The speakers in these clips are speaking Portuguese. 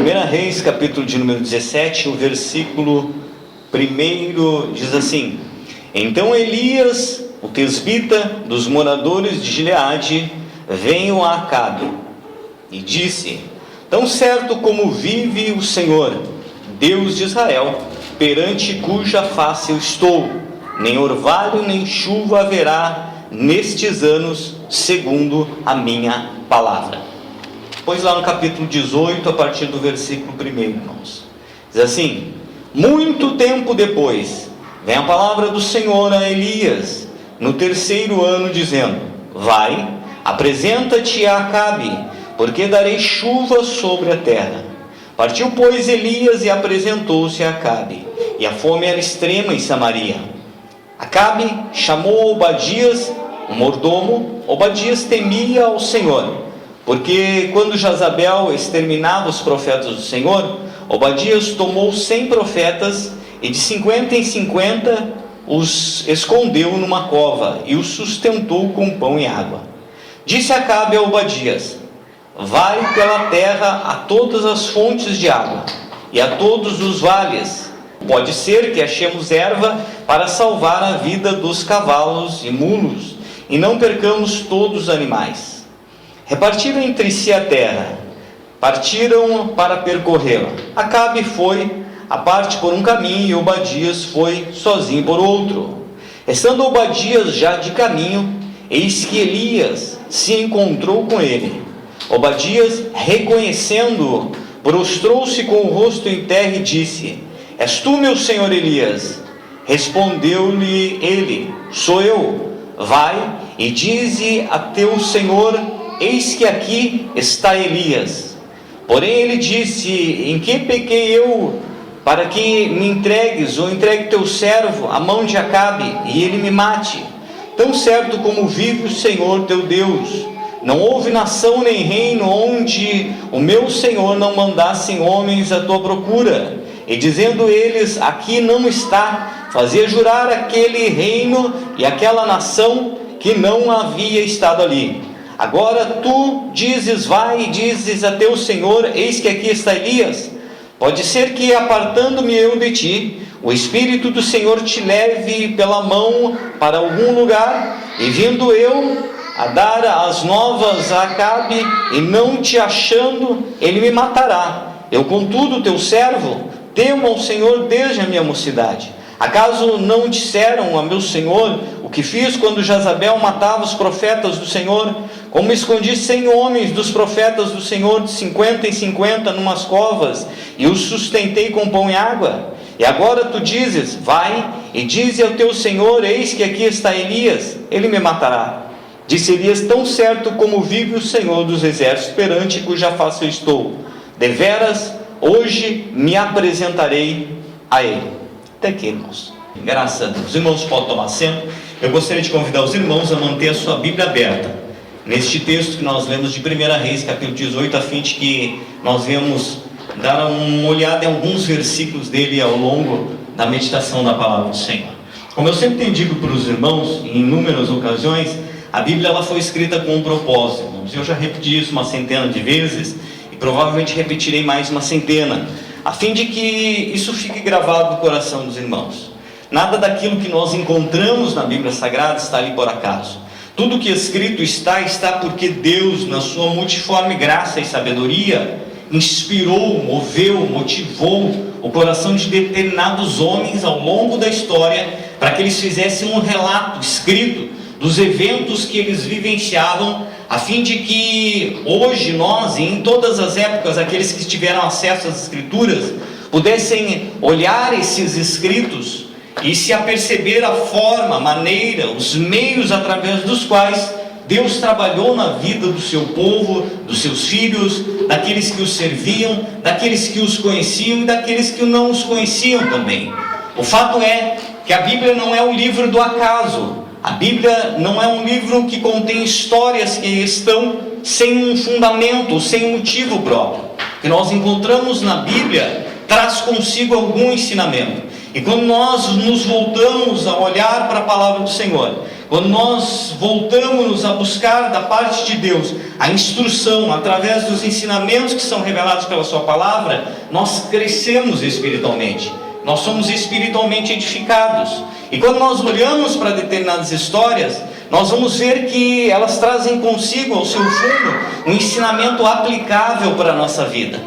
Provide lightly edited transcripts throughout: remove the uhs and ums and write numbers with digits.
1 Reis, capítulo de número 17, o versículo 1 diz assim: Então Elias, o tesbita dos moradores de Gileade, veio a Acabe e disse: Tão certo como vive o Senhor, Deus de Israel, perante cuja face eu estou, nem orvalho nem chuva haverá nestes anos, segundo a minha palavra. Pois lá no capítulo 18, a partir do versículo 1, irmãos, diz assim: Muito tempo depois, vem a palavra do Senhor a Elias, no 3º ano, dizendo: Vai, apresenta-te a Acabe, porque darei chuva sobre a terra. Partiu, pois, Elias e apresentou-se a Acabe, e a fome era extrema em Samaria. Acabe chamou Obadias, o mordomo. Obadias temia ao Senhor, porque quando Jezabel exterminava os profetas do Senhor, Obadias tomou 100 profetas e de 50 em 50 os escondeu numa cova e os sustentou com pão e água. Disse Acabe a Obadias: Vai pela terra a todas as fontes de água e a todos os vales. Pode ser que achemos erva para salvar a vida dos cavalos e mulos, e não percamos todos os animais. Repartiram entre si a terra, partiram para percorrê-la. Acabe foi a parte por um caminho, e Obadias foi sozinho por outro. Estando Obadias já de caminho, eis que Elias se encontrou com ele. Obadias, reconhecendo-o, prostrou-se com o rosto em terra e disse: És tu, meu senhor Elias? Respondeu-lhe ele: Sou eu. Vai e dize a teu senhor: Eis que aqui está Elias. Porém ele disse: Em que pequei eu, para que me entregues, ou entregue teu servo à mão de Acabe, e ele me mate? Tão certo como vive o Senhor teu Deus, não houve nação nem reino onde o meu Senhor não mandassem homens à tua procura, e dizendo eles: Aqui não está, fazia jurar aquele reino e aquela nação que não havia estado ali. Agora tu dizes: Vai e dizes a teu senhor: Eis que aqui está Elias. Pode ser que, apartando-me eu de ti, o Espírito do Senhor te leve pela mão para algum lugar, e vindo eu a dar as novas a Acabe, e não te achando, ele me matará. Eu, contudo, teu servo, temo ao Senhor desde a minha mocidade. Acaso não disseram a meu senhor o que fiz quando Jezabel matava os profetas do Senhor? Como escondi 100 homens dos profetas do Senhor, de 50 em 50, numas covas, e os sustentei com pão e água? E agora tu dizes: Vai e dize ao teu senhor: Eis que aqui está Elias, ele me matará. Disse Elias: Tão certo como vive o Senhor dos exércitos, perante cuja face eu estou, deveras hoje me apresentarei a ele. Até aqui, irmãos. Graças a Deus. Os irmãos podem tomar assento. Eu gostaria de convidar os irmãos a manter a sua Bíblia aberta neste texto que nós lemos de 1 Reis, capítulo 18, a fim de que nós venhamos dar uma olhada em alguns versículos dele ao longo da meditação da palavra do Senhor. Como eu sempre tenho dito para os irmãos, em inúmeras ocasiões, a Bíblia ela foi escrita com um propósito, irmãos. Eu já repeti isso uma centena de vezes e provavelmente repetirei mais uma centena, a fim de que isso fique gravado no coração dos irmãos. Nada daquilo que nós encontramos na Bíblia Sagrada está ali por acaso. Tudo que escrito está porque Deus, na sua multiforme graça e sabedoria, inspirou, moveu, motivou o coração de determinados homens ao longo da história, para que eles fizessem um relato escrito dos eventos que eles vivenciavam, a fim de que hoje nós, e em todas as épocas, aqueles que tiveram acesso às Escrituras, pudessem olhar esses escritos e se aperceber a forma, a maneira, os meios através dos quais Deus trabalhou na vida do seu povo, dos seus filhos, daqueles que os serviam, daqueles que os conheciam e daqueles que não os conheciam também. O fato é que a Bíblia não é um livro do acaso. A Bíblia não é um livro que contém histórias que estão sem um fundamento, sem um motivo próprio. O que nós encontramos na Bíblia traz consigo algum ensinamento. E quando nós nos voltamos a olhar para a palavra do Senhor, quando nós voltamos a buscar da parte de Deus a instrução através dos ensinamentos que são revelados pela sua palavra, nós crescemos espiritualmente, nós somos espiritualmente edificados. E quando nós olhamos para determinadas histórias, nós vamos ver que elas trazem consigo, ao seu fundo, um ensinamento aplicável para a nossa vida.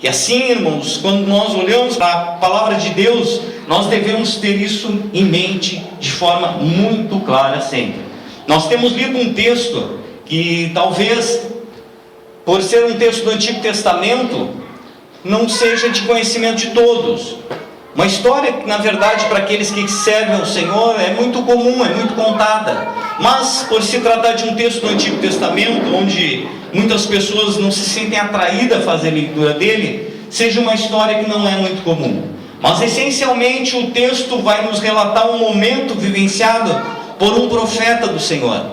E assim, irmãos, quando nós olhamos para a palavra de Deus, nós devemos ter isso em mente de forma muito clara sempre. Nós temos lido um texto que talvez, por ser um texto do Antigo Testamento, não seja de conhecimento de todos. Uma história que, na verdade, para aqueles que servem ao Senhor, é muito comum, é muito contada. Mas, por se tratar de um texto do Antigo Testamento, onde muitas pessoas não se sentem atraídas a fazer a leitura dele, seja uma história que não é muito comum. Mas, essencialmente, o texto vai nos relatar um momento vivenciado por um profeta do Senhor,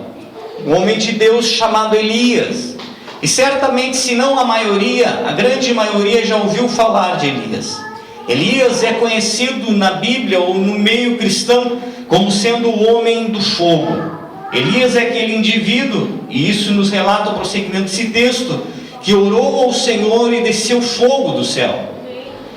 um homem de Deus chamado Elias. E certamente, se não a maioria, a grande maioria já ouviu falar de Elias. Elias é conhecido na Bíblia ou no meio cristão como sendo o homem do fogo. Elias é aquele indivíduo, e isso nos relata o prosseguimento desse texto, que orou ao Senhor e desceu fogo do céu.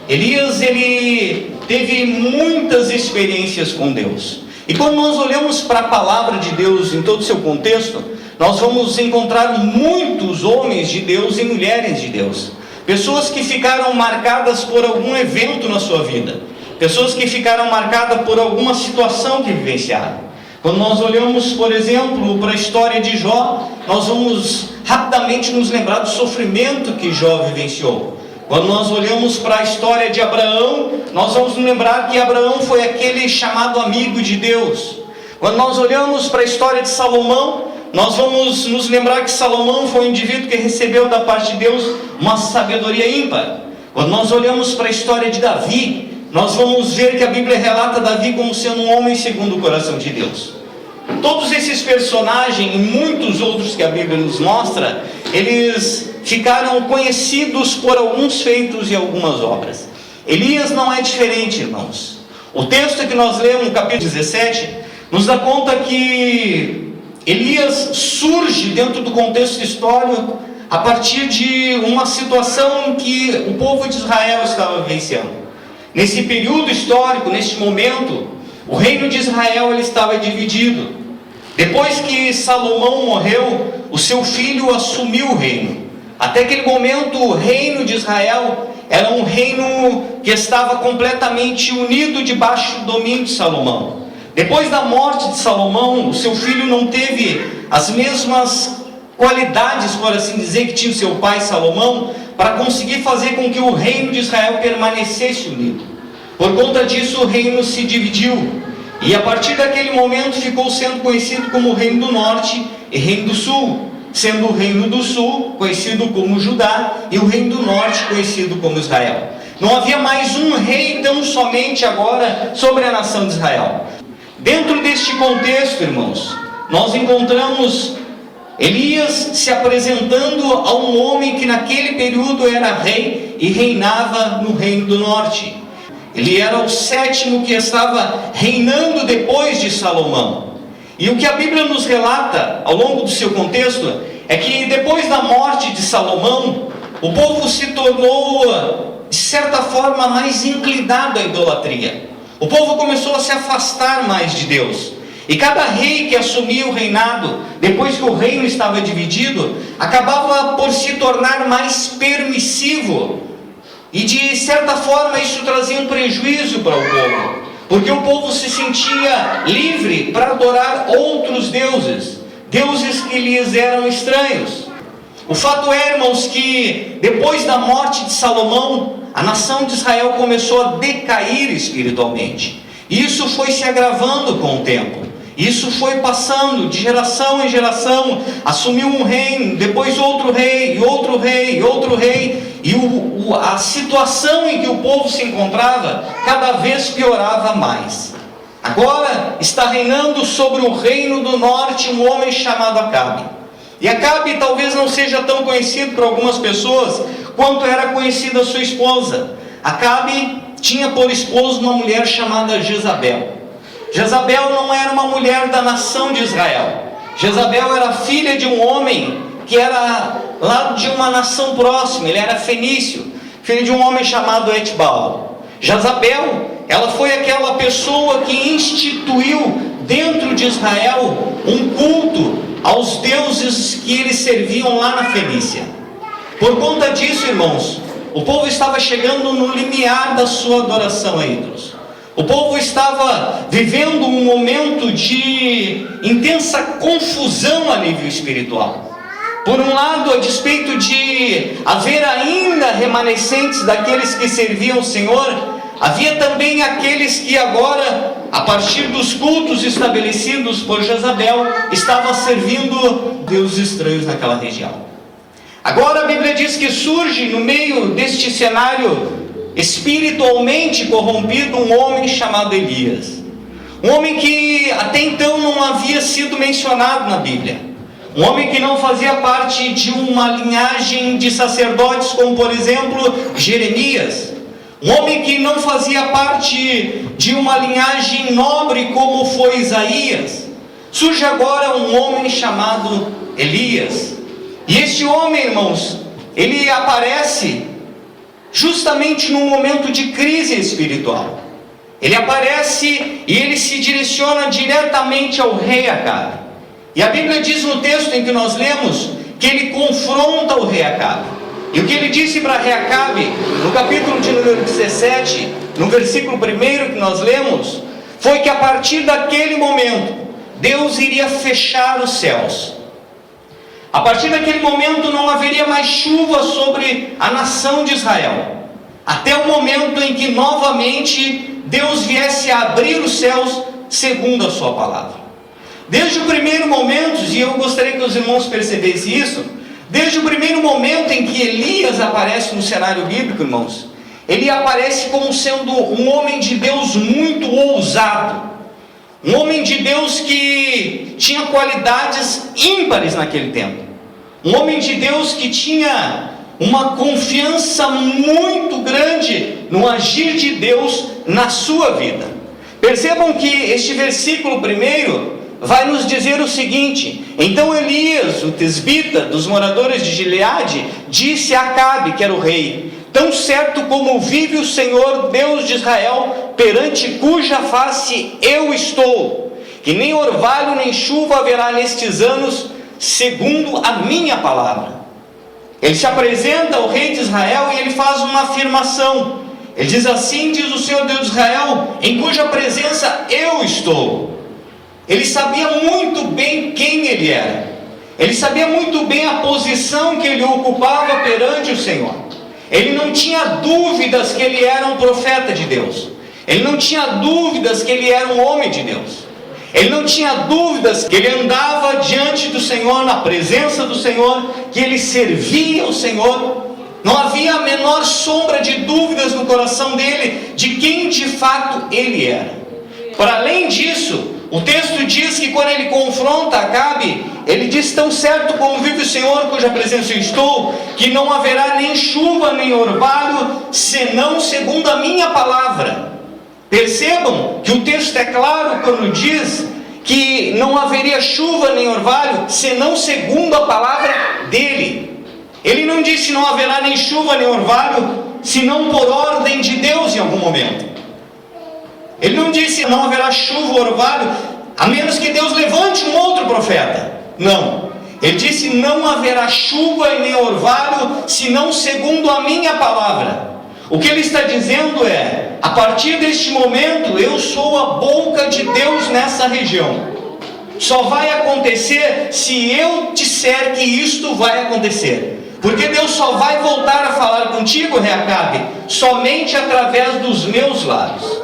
Elias, ele teve muitas experiências com Deus. E quando nós olhamos para a palavra de Deus em todo o seu contexto, nós vamos encontrar muitos homens de Deus e mulheres de Deus. Pessoas que ficaram marcadas por algum evento na sua vida. Pessoas que ficaram marcadas por alguma situação que vivenciaram. Quando nós olhamos, por exemplo, para a história de Jó, nós vamos rapidamente nos lembrar do sofrimento que Jó vivenciou. Quando nós olhamos para a história de Abraão, nós vamos nos lembrar que Abraão foi aquele chamado amigo de Deus. Quando nós olhamos para a história de Salomão, nós vamos nos lembrar que Salomão foi um indivíduo que recebeu da parte de Deus uma sabedoria ímpar. Quando nós olhamos para a história de Davi, nós vamos ver que a Bíblia relata Davi como sendo um homem segundo o coração de Deus. Todos esses personagens e muitos outros que a Bíblia nos mostra, eles ficaram conhecidos por alguns feitos e algumas obras. Elias não é diferente, irmãos. O texto que nós lemos no capítulo 17 nos dá conta que Elias surge dentro do contexto histórico a partir de uma situação em que o povo de Israel estava vivenciando. Nesse período histórico, neste momento, o reino de Israel ele estava dividido. Depois que Salomão morreu, o seu filho assumiu o reino. Até aquele momento, o reino de Israel era um reino que estava completamente unido debaixo do domínio de Salomão. Depois da morte de Salomão, o seu filho não teve as mesmas qualidades, por assim dizer, que tinha o seu pai Salomão, para conseguir fazer com que o reino de Israel permanecesse unido. Por conta disso, o reino se dividiu. E a partir daquele momento ficou sendo conhecido como o Reino do Norte e Reino do Sul, sendo o Reino do Sul conhecido como Judá e o Reino do Norte conhecido como Israel. Não havia mais um rei tão somente agora sobre a nação de Israel. Dentro deste contexto, irmãos, nós encontramos Elias se apresentando a um homem que naquele período era rei e reinava no Reino do Norte. Ele era o sétimo que estava reinando depois de Salomão. E o que a Bíblia nos relata ao longo do seu contexto é que depois da morte de Salomão, o povo se tornou, de certa forma, mais inclinado à idolatria. O povo começou a se afastar mais de Deus. E cada rei que assumia o reinado, depois que o reino estava dividido, acabava por se tornar mais permissivo. E de certa forma isso trazia um prejuízo para o povo, porque o povo se sentia livre para adorar outros deuses, deuses que lhes eram estranhos. O fato é, irmãos, que depois da morte de Salomão, a nação de Israel começou a decair espiritualmente. E isso foi se agravando com o tempo. Isso foi passando de geração em geração. Assumiu um reino, depois outro rei, e outro rei, e outro rei. E a situação em que o povo se encontrava cada vez piorava mais. Agora está reinando sobre o reino do norte um homem chamado Acabe. E Acabe talvez não seja tão conhecido por algumas pessoas quanto era conhecida a sua esposa. Acabe tinha por esposa uma mulher chamada Jezabel. Jezabel não era uma mulher da nação de Israel. Jezabel era filha de um homem que era lá de uma nação próxima. Ele era fenício, filho de um homem chamado Etbal. Jezabel, ela foi aquela pessoa que instituiu dentro de Israel um culto aos deuses que eles serviam lá na Fenícia. Por conta disso, irmãos, o povo estava chegando no limiar da sua adoração a ídolos. O povo estava vivendo um momento de intensa confusão a nível espiritual. Por um lado, a despeito de haver ainda remanescentes daqueles que serviam o Senhor, havia também aqueles que agora, a partir dos cultos estabelecidos por Jezabel, estavam servindo deuses estranhos naquela região. Agora a Bíblia diz que surge no meio deste cenário espiritualmente corrompido um homem chamado Elias. Um homem que até então não havia sido mencionado na Bíblia. Um homem que não fazia parte de uma linhagem de sacerdotes como, por exemplo, Jeremias. Um homem que não fazia parte de uma linhagem nobre como foi Isaías. Surge agora um homem chamado Elias. E este homem, irmãos, ele aparece justamente num momento de crise espiritual. Ele aparece e ele se direciona diretamente ao rei Acabe. E a Bíblia diz no texto em que nós lemos que ele confronta o rei Acabe. E o que ele disse para rei Acabe, no capítulo de número 17, no versículo 1 que nós lemos, foi que a partir daquele momento, Deus iria fechar os céus. A partir daquele momento não haveria mais chuva sobre a nação de Israel, até o momento em que novamente Deus viesse a abrir os céus segundo a sua palavra. Desde o primeiro momento, e eu gostaria que os irmãos percebessem isso, desde o primeiro momento em que Elias aparece no cenário bíblico, irmãos, ele aparece como sendo um homem de Deus muito ousado, um homem de Deus que tinha qualidades ímpares naquele tempo, um homem de Deus que tinha uma confiança muito grande no agir de Deus na sua vida. Percebam que este versículo primeiro vai nos dizer o seguinte: então Elias, o tesbita dos moradores de Gileade, disse a Acabe, que era o rei: tão certo como vive o Senhor Deus de Israel, perante cuja face eu estou, que nem orvalho nem chuva haverá nestes anos, segundo a minha palavra. Ele se apresenta ao rei de Israel e ele faz uma afirmação. Ele diz assim: diz o Senhor Deus de Israel, em cuja presença eu estou. Ele sabia muito bem quem ele era. Ele sabia muito bem a posição que ele ocupava perante o Senhor. Ele não tinha dúvidas que ele era um profeta de Deus. Ele não tinha dúvidas que ele era um homem de Deus. Ele não tinha dúvidas que ele andava diante do Senhor, na presença do Senhor, que ele servia o Senhor. Não havia a menor sombra de dúvidas no coração dele de quem de fato ele era. Para além disso, o texto diz que quando ele confronta Acabe, ele diz: tão certo como vive o Senhor, cuja presença eu estou, que não haverá nem chuva nem orvalho, senão segundo a minha palavra. Percebam que o texto é claro quando diz que não haveria chuva nem orvalho, senão segundo a palavra dele. Ele não disse não haverá nem chuva nem orvalho, senão por ordem de Deus em algum momento. Ele não disse não haverá chuva ou orvalho, a menos que Deus levante um outro profeta. Não. Ele disse não haverá chuva e nem orvalho, senão segundo a minha palavra. O que ele está dizendo é: a partir deste momento eu sou a boca de Deus nessa região. Só vai acontecer se eu disser que isto vai acontecer. Porque Deus só vai voltar a falar contigo, rei Acabe, somente através dos meus lábios.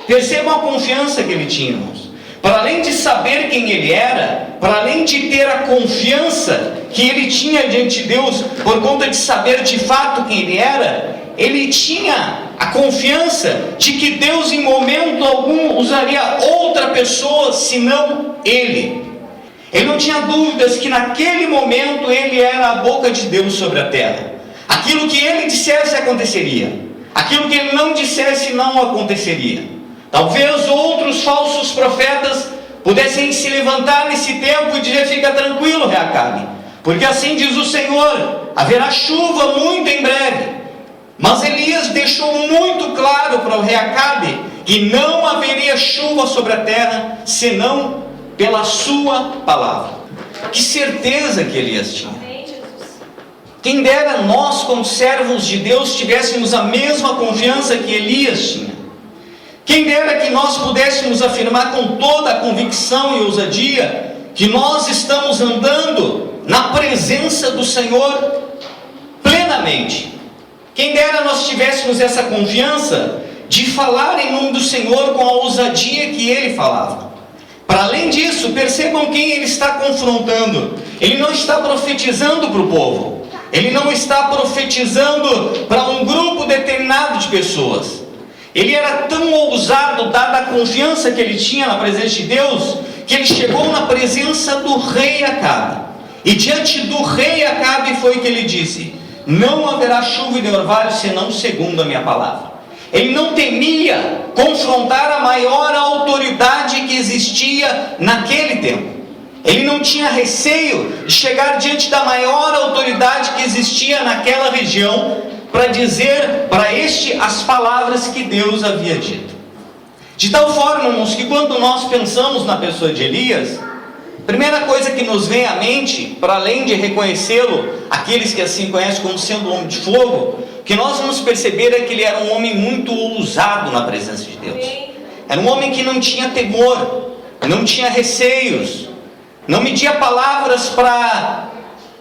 Percebam a confiança que ele tinha, irmãos. Para além de saber quem ele era, para além de ter a confiança que ele tinha diante de Deus, por conta de saber de fato quem ele era, ele tinha a confiança de que Deus em momento algum usaria outra pessoa senão ele. Ele não tinha dúvidas que naquele momento ele era a boca de Deus sobre a terra. Aquilo que ele dissesse aconteceria, aquilo que ele não dissesse não aconteceria. Talvez outros falsos profetas pudessem se levantar nesse tempo e dizer: fica tranquilo, rei Acabe, porque assim diz o Senhor, haverá chuva muito em breve. Mas Elias deixou muito claro para o rei Acabe que não haveria chuva sobre a terra, senão pela sua palavra. Que certeza que Elias tinha! Quem dera nós, como servos de Deus, tivéssemos a mesma confiança que Elias tinha. Quem dera que nós pudéssemos afirmar com toda a convicção e ousadia que nós estamos andando na presença do Senhor plenamente. Quem dera nós tivéssemos essa confiança de falar em nome do Senhor com a ousadia que ele falava. Para além disso, percebam quem ele está confrontando. Ele não está profetizando para o povo. Ele não está profetizando para um grupo determinado de pessoas. Ele era tão ousado, dada a confiança que ele tinha na presença de Deus, que ele chegou na presença do rei Acabe. E diante do rei Acabe foi o que ele disse: não haverá chuva e de orvalho, senão segundo a minha palavra. Ele não temia confrontar a maior autoridade que existia naquele tempo. Ele não tinha receio de chegar diante da maior autoridade que existia naquela região para dizer para este as palavras que Deus havia dito. De tal forma, irmãos, que quando nós pensamos na pessoa de Elias, a primeira coisa que nos vem à mente, para além de reconhecê-lo, aqueles que assim conhecem como sendo homem de fogo, que nós vamos perceber é que ele era um homem muito ousado na presença de Deus. Era um homem que não tinha temor, não tinha receios, não media palavras para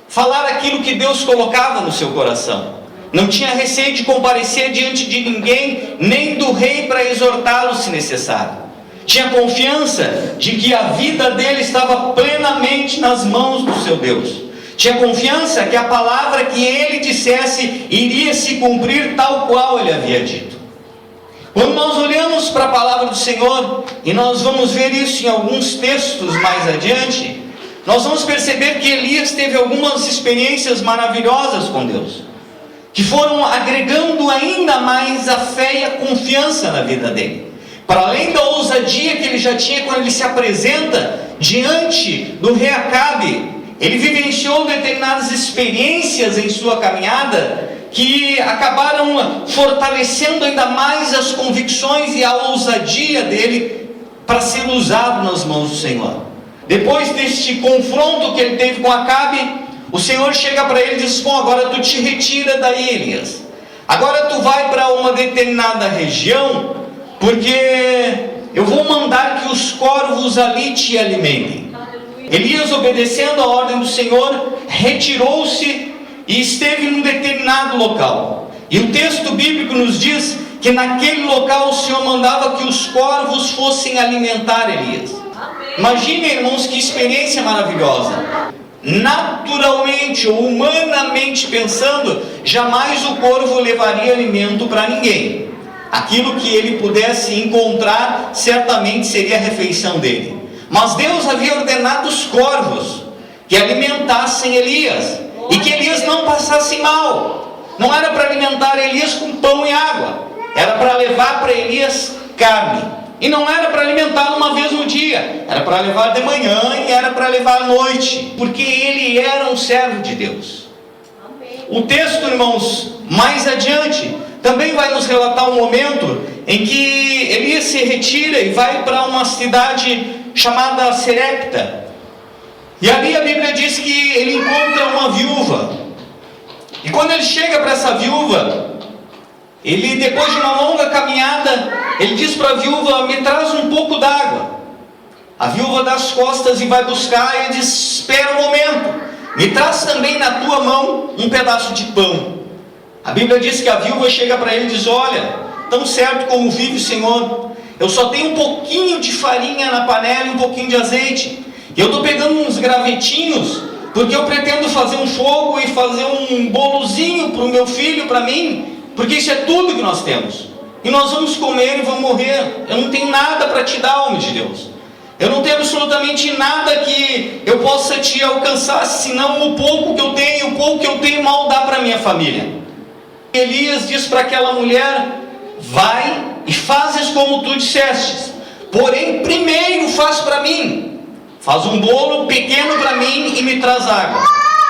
falar aquilo que Deus colocava no seu coração. Não tinha receio de comparecer diante de ninguém, nem do rei, para exortá-lo se necessário. Tinha confiança de que a vida dele estava plenamente nas mãos do seu Deus. Tinha confiança que a palavra que ele dissesse iria se cumprir tal qual ele havia dito. Quando nós olhamos para a palavra do Senhor, e nós vamos ver isso em alguns textos mais adiante, nós vamos perceber que Elias teve algumas experiências maravilhosas com Deus, que foram agregando ainda mais a fé e a confiança na vida dele. Para além da ousadia que ele já tinha quando ele se apresenta diante do rei Acabe, ele vivenciou determinadas experiências em sua caminhada que acabaram fortalecendo ainda mais as convicções e a ousadia dele para ser usado nas mãos do Senhor. Depois deste confronto que ele teve com Acabe, o Senhor chega para ele e diz: bom, agora tu te retira daí, Elias. Agora tu vai para uma determinada região, porque eu vou mandar que os corvos ali te alimentem. Elias, obedecendo a ordem do Senhor, retirou-se e esteve num determinado local. E o texto bíblico nos diz que naquele local o Senhor mandava que os corvos fossem alimentar Elias. Imaginem, irmãos, que experiência maravilhosa. Naturalmente ou humanamente pensando, jamais o corvo levaria alimento para ninguém. Aquilo que ele pudesse encontrar certamente seria a refeição dele. Mas Deus havia ordenado os corvos que alimentassem Elias, e que Elias não passasse mal. Não era para alimentar Elias com pão e água, era para levar para Elias carne. E não era para alimentá-lo uma vez no dia, era para levar de manhã e era para levar à noite, porque ele era um servo de Deus. O texto, irmãos, mais adiante, também vai nos relatar um momento em que Elias se retira e vai para uma cidade chamada Serepta. E ali a Bíblia diz que ele encontra uma viúva. E quando ele chega para essa viúva, ele, depois de uma longa caminhada, ele diz para a viúva: me traz um pouco d'água. A viúva dá as costas e vai buscar, e ele diz: espera um momento, me traz também na tua mão um pedaço de pão. A Bíblia diz que a viúva chega para ele e diz: olha, tão certo como vive o Senhor, eu só tenho um pouquinho de farinha na panela e um pouquinho de azeite. E eu estou pegando uns gravetinhos, porque eu pretendo fazer um fogo e fazer um bolozinho para o meu filho, para mim, porque isso é tudo que nós temos. E nós vamos comer e vamos morrer. Eu não tenho nada para te dar, homem de Deus. Eu não tenho absolutamente nada que eu possa te alcançar, senão o pouco que eu tenho mal dá para minha família. Elias diz para aquela mulher: vai e fazes como tu dissestes, porém primeiro faz para mim, faz um bolo pequeno para mim e me traz água,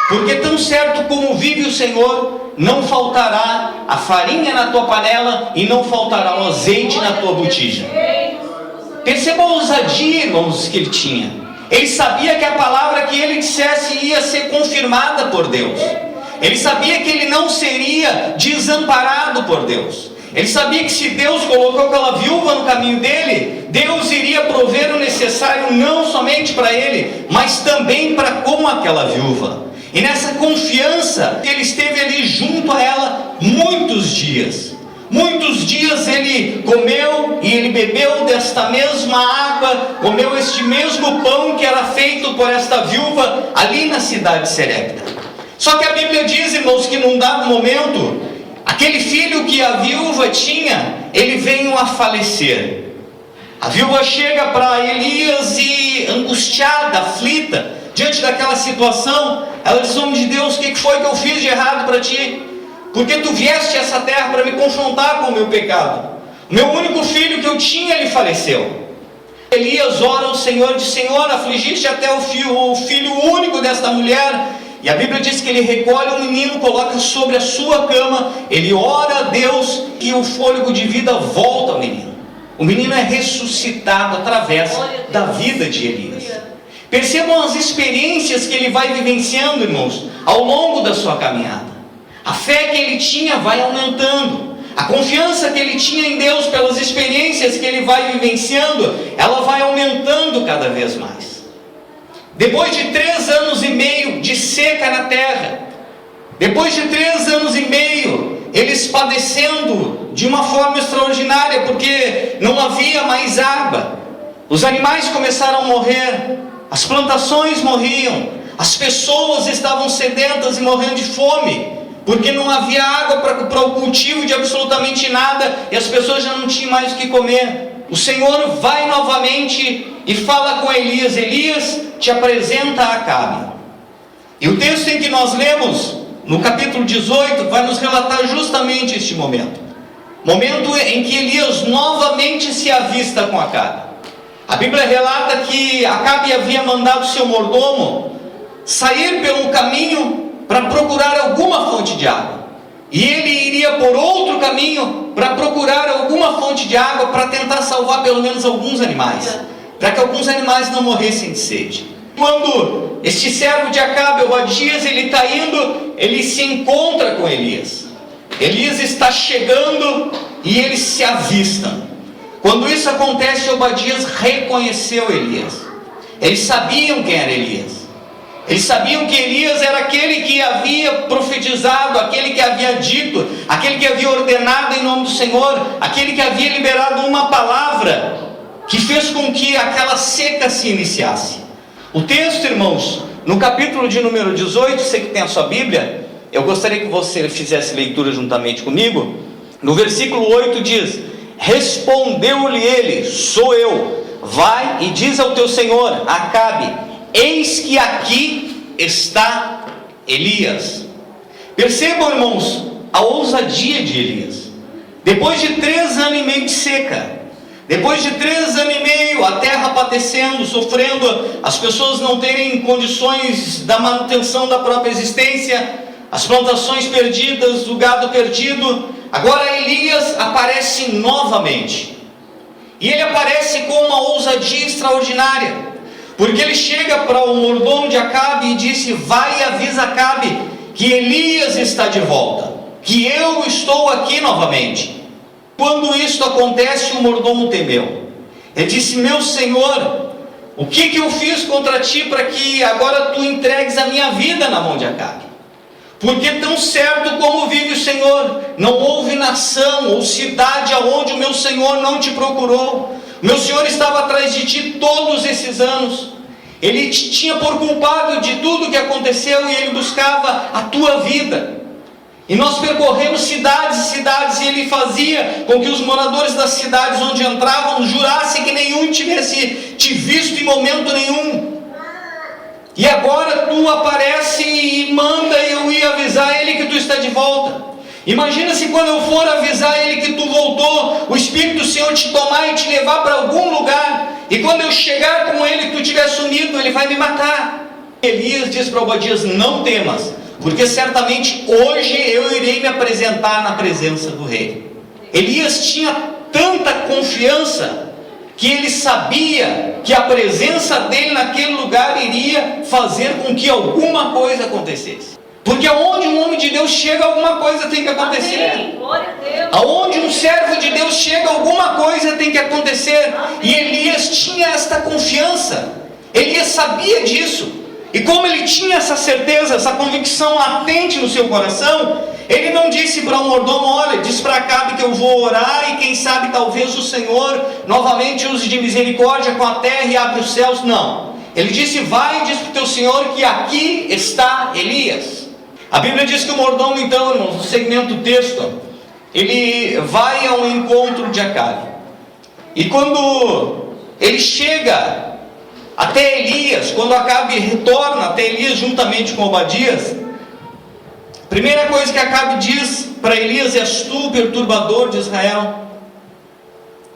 porque tão certo como vive o Senhor, não faltará a farinha na tua panela e não faltará o azeite na tua botija. Perceba a ousadia, irmãos, que ele tinha. Ele sabia que a palavra que ele dissesse ia ser confirmada por Deus. Ele sabia que ele não seria desamparado por Deus. Ele sabia que se Deus colocou aquela viúva no caminho dele, Deus iria prover o necessário não somente para ele, mas também para com aquela viúva. E nessa confiança, ele esteve ali junto a ela muitos dias. Muitos dias ele comeu e ele bebeu desta mesma água, comeu este mesmo pão que era feito por esta viúva ali na cidade de Serepta. Só que a Bíblia diz, irmãos, que num dado momento, aquele filho que a viúva tinha, ele veio a falecer. A viúva chega para Elias e, angustiada, aflita, diante daquela situação, ela diz: homem de Deus, o que foi que eu fiz de errado para ti? Porque tu vieste a essa terra para me confrontar com o meu pecado. O meu único filho que eu tinha, ele faleceu. Elias ora ao Senhor e diz: Senhor, afligiste até o filho único desta mulher. E a Bíblia diz que ele recolhe o menino, coloca sobre a sua cama, ele ora a Deus e o fôlego de vida volta ao menino. O menino é ressuscitado através da vida de Elias. Percebam as experiências que ele vai vivenciando, irmãos, ao longo da sua caminhada. A fé que ele tinha vai aumentando. A confiança que ele tinha em Deus pelas experiências que ele vai vivenciando, ela vai aumentando cada vez mais. Depois de 3 anos e meio de seca na terra, depois de 3 anos e meio, eles padecendo de uma forma extraordinária, porque não havia mais água, os animais começaram a morrer, as plantações morriam, as pessoas estavam sedentas e morrendo de fome, porque não havia água para o cultivo de absolutamente nada, e as pessoas já não tinham mais o que comer. O Senhor vai novamente e fala com Elias: Elias, te apresenta a Acabe. E o texto em que nós lemos, no capítulo 18, vai nos relatar justamente este momento. Momento em que Elias novamente se avista com Acabe. A Bíblia relata que Acabe havia mandado seu mordomo sair pelo caminho para procurar alguma fonte de água. E ele iria por outro caminho para procurar alguma fonte de água para tentar salvar pelo menos alguns animais, para que alguns animais não morressem de sede. Quando este servo de Acabe, Obadias, ele está indo, ele se encontra com Elias. Elias está chegando e eles se avistam. Quando isso acontece, Obadias reconheceu Elias. Eles sabiam quem era Elias. Eles sabiam que Elias era aquele que havia profetizado, aquele que havia dito, aquele que havia ordenado em nome do Senhor, aquele que havia liberado uma palavra que fez com que aquela seca se iniciasse. O texto, irmãos, no capítulo de número 18, você que tem a sua Bíblia, eu gostaria que você fizesse leitura juntamente comigo. No versículo 8 diz: respondeu-lhe ele: sou eu, vai e diz ao teu senhor Acabe: eis que aqui está Elias. Percebam, irmãos, a ousadia de Elias. Depois de 3 anos e meio de seca, depois de 3 anos e meio, a terra padecendo, sofrendo, as pessoas não terem condições da manutenção da própria existência, as plantações perdidas, o gado perdido, agora Elias aparece novamente. E ele aparece com uma ousadia extraordinária, porque ele chega para o mordomo de Acabe e disse: vai e avisa Acabe que Elias está de volta, que eu estou aqui novamente. Quando isto acontece, o mordomo temeu. Ele disse: meu senhor, o que eu fiz contra ti para que agora tu entregues a minha vida na mão de Acabe? Porque tão certo como vive o Senhor, não houve nação ou cidade aonde o meu Senhor não te procurou. Meu Senhor estava atrás de ti todos esses anos. Ele te tinha por culpado de tudo que aconteceu e ele buscava a tua vida. E nós percorremos cidades e cidades, e ele fazia com que os moradores das cidades onde entravam jurassem que nenhum tivesse te visto em momento nenhum. E agora tu aparece e manda eu ir avisar ele que tu está de volta. Imagina se quando eu for avisar ele que tu voltou, o Espírito do Senhor te tomar e te levar para algum lugar, e quando eu chegar com ele, que tu tiver sumido, ele vai me matar. Elias diz para Obadias: não temas, porque certamente hoje eu irei me apresentar na presença do rei. Elias tinha tanta confiança que ele sabia que a presença dele naquele lugar iria fazer com que alguma coisa acontecesse. Porque aonde um homem de Deus chega, alguma coisa tem que acontecer. Amém. Glória a Deus. Aonde um servo de Deus chega, alguma coisa tem que acontecer. Amém. E Elias tinha esta confiança. Elias sabia disso. E como ele tinha essa certeza, essa convicção latente no seu coração, ele não disse para o mordomo: olha, diz para Acabe que eu vou orar e quem sabe talvez o Senhor novamente use de misericórdia com a terra e abre os céus. Não. Ele disse: vai e diz para o teu Senhor que aqui está Elias. A Bíblia diz que o mordomo, então, irmãos, no segmento do texto, ele vai ao encontro de Acabe. E quando ele chega até Elias, quando Acabe retorna até Elias juntamente com Obadias, a primeira coisa que Acabe diz para Elias: és tu o perturbador de Israel?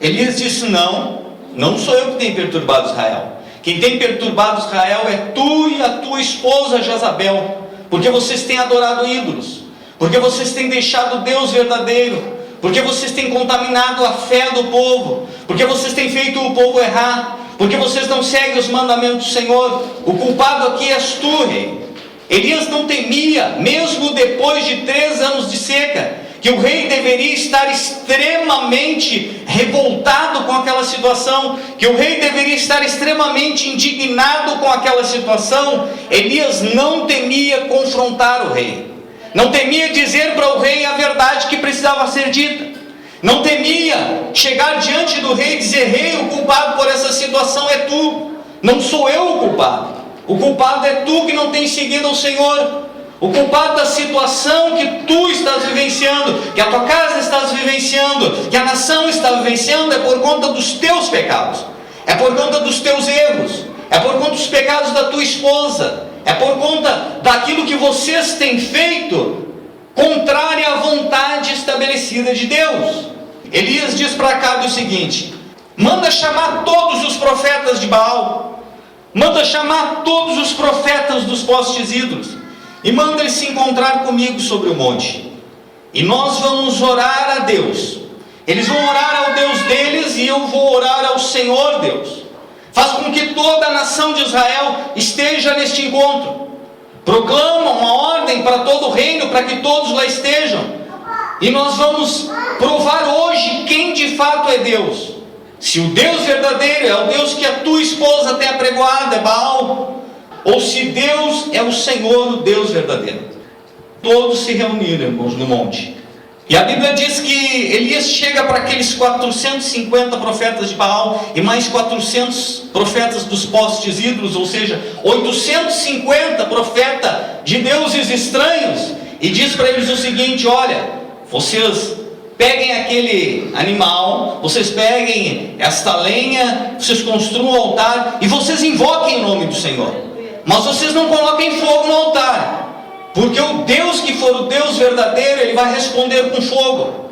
Elias disse: não sou eu que tenho perturbado Israel. Quem tem perturbado Israel é tu e a tua esposa Jezabel, porque vocês têm adorado ídolos, porque vocês têm deixado o Deus verdadeiro, porque vocês têm contaminado a fé do povo, porque vocês têm feito o povo errar, porque vocês não seguem os mandamentos do Senhor. O culpado aqui és tu, rei. Elias não temia, mesmo depois de 3 anos de seca, que o rei deveria estar extremamente revoltado com aquela situação, que o rei deveria estar extremamente indignado com aquela situação. Elias não temia confrontar o rei, não temia dizer para o rei a verdade que precisava ser dita, não temia chegar diante do rei e dizer: rei, o culpado por essa situação é tu, não sou eu o culpado é tu que não tens seguido ao Senhor. O culpado da situação que tu estás vivenciando, que a tua casa estás vivenciando, que a nação está vivenciando, é por conta dos teus pecados, é por conta dos teus erros, é por conta dos pecados da tua esposa, é por conta daquilo que vocês têm feito contrário à vontade estabelecida de Deus. Elias diz para Acabe o seguinte: manda chamar todos os profetas de Baal, manda chamar todos os profetas dos postes ídolos, e manda eles se encontrar comigo sobre o monte, e nós vamos orar a Deus. Eles vão orar ao Deus deles e eu vou orar ao Senhor Deus. Faz com que toda a nação de Israel esteja neste encontro. Proclama uma ordem para todo o reino, para que todos lá estejam, e nós vamos provar hoje quem de fato é Deus. Se o Deus verdadeiro é o Deus que a tua esposa tem apregoado, é Baal, ou se Deus é o Senhor, o Deus verdadeiro. Todos se reuniram, irmãos, no monte. E a Bíblia diz que Elias chega para aqueles 450 profetas de Baal e mais 400 profetas dos postes ídolos, ou seja, 850 profetas de deuses estranhos, e diz para eles o seguinte: olha, vocês peguem aquele animal, vocês peguem esta lenha, vocês construam um altar e vocês invoquem o nome do Senhor. Mas vocês não coloquem fogo no altar, porque o Deus que for o Deus verdadeiro, ele vai responder com fogo.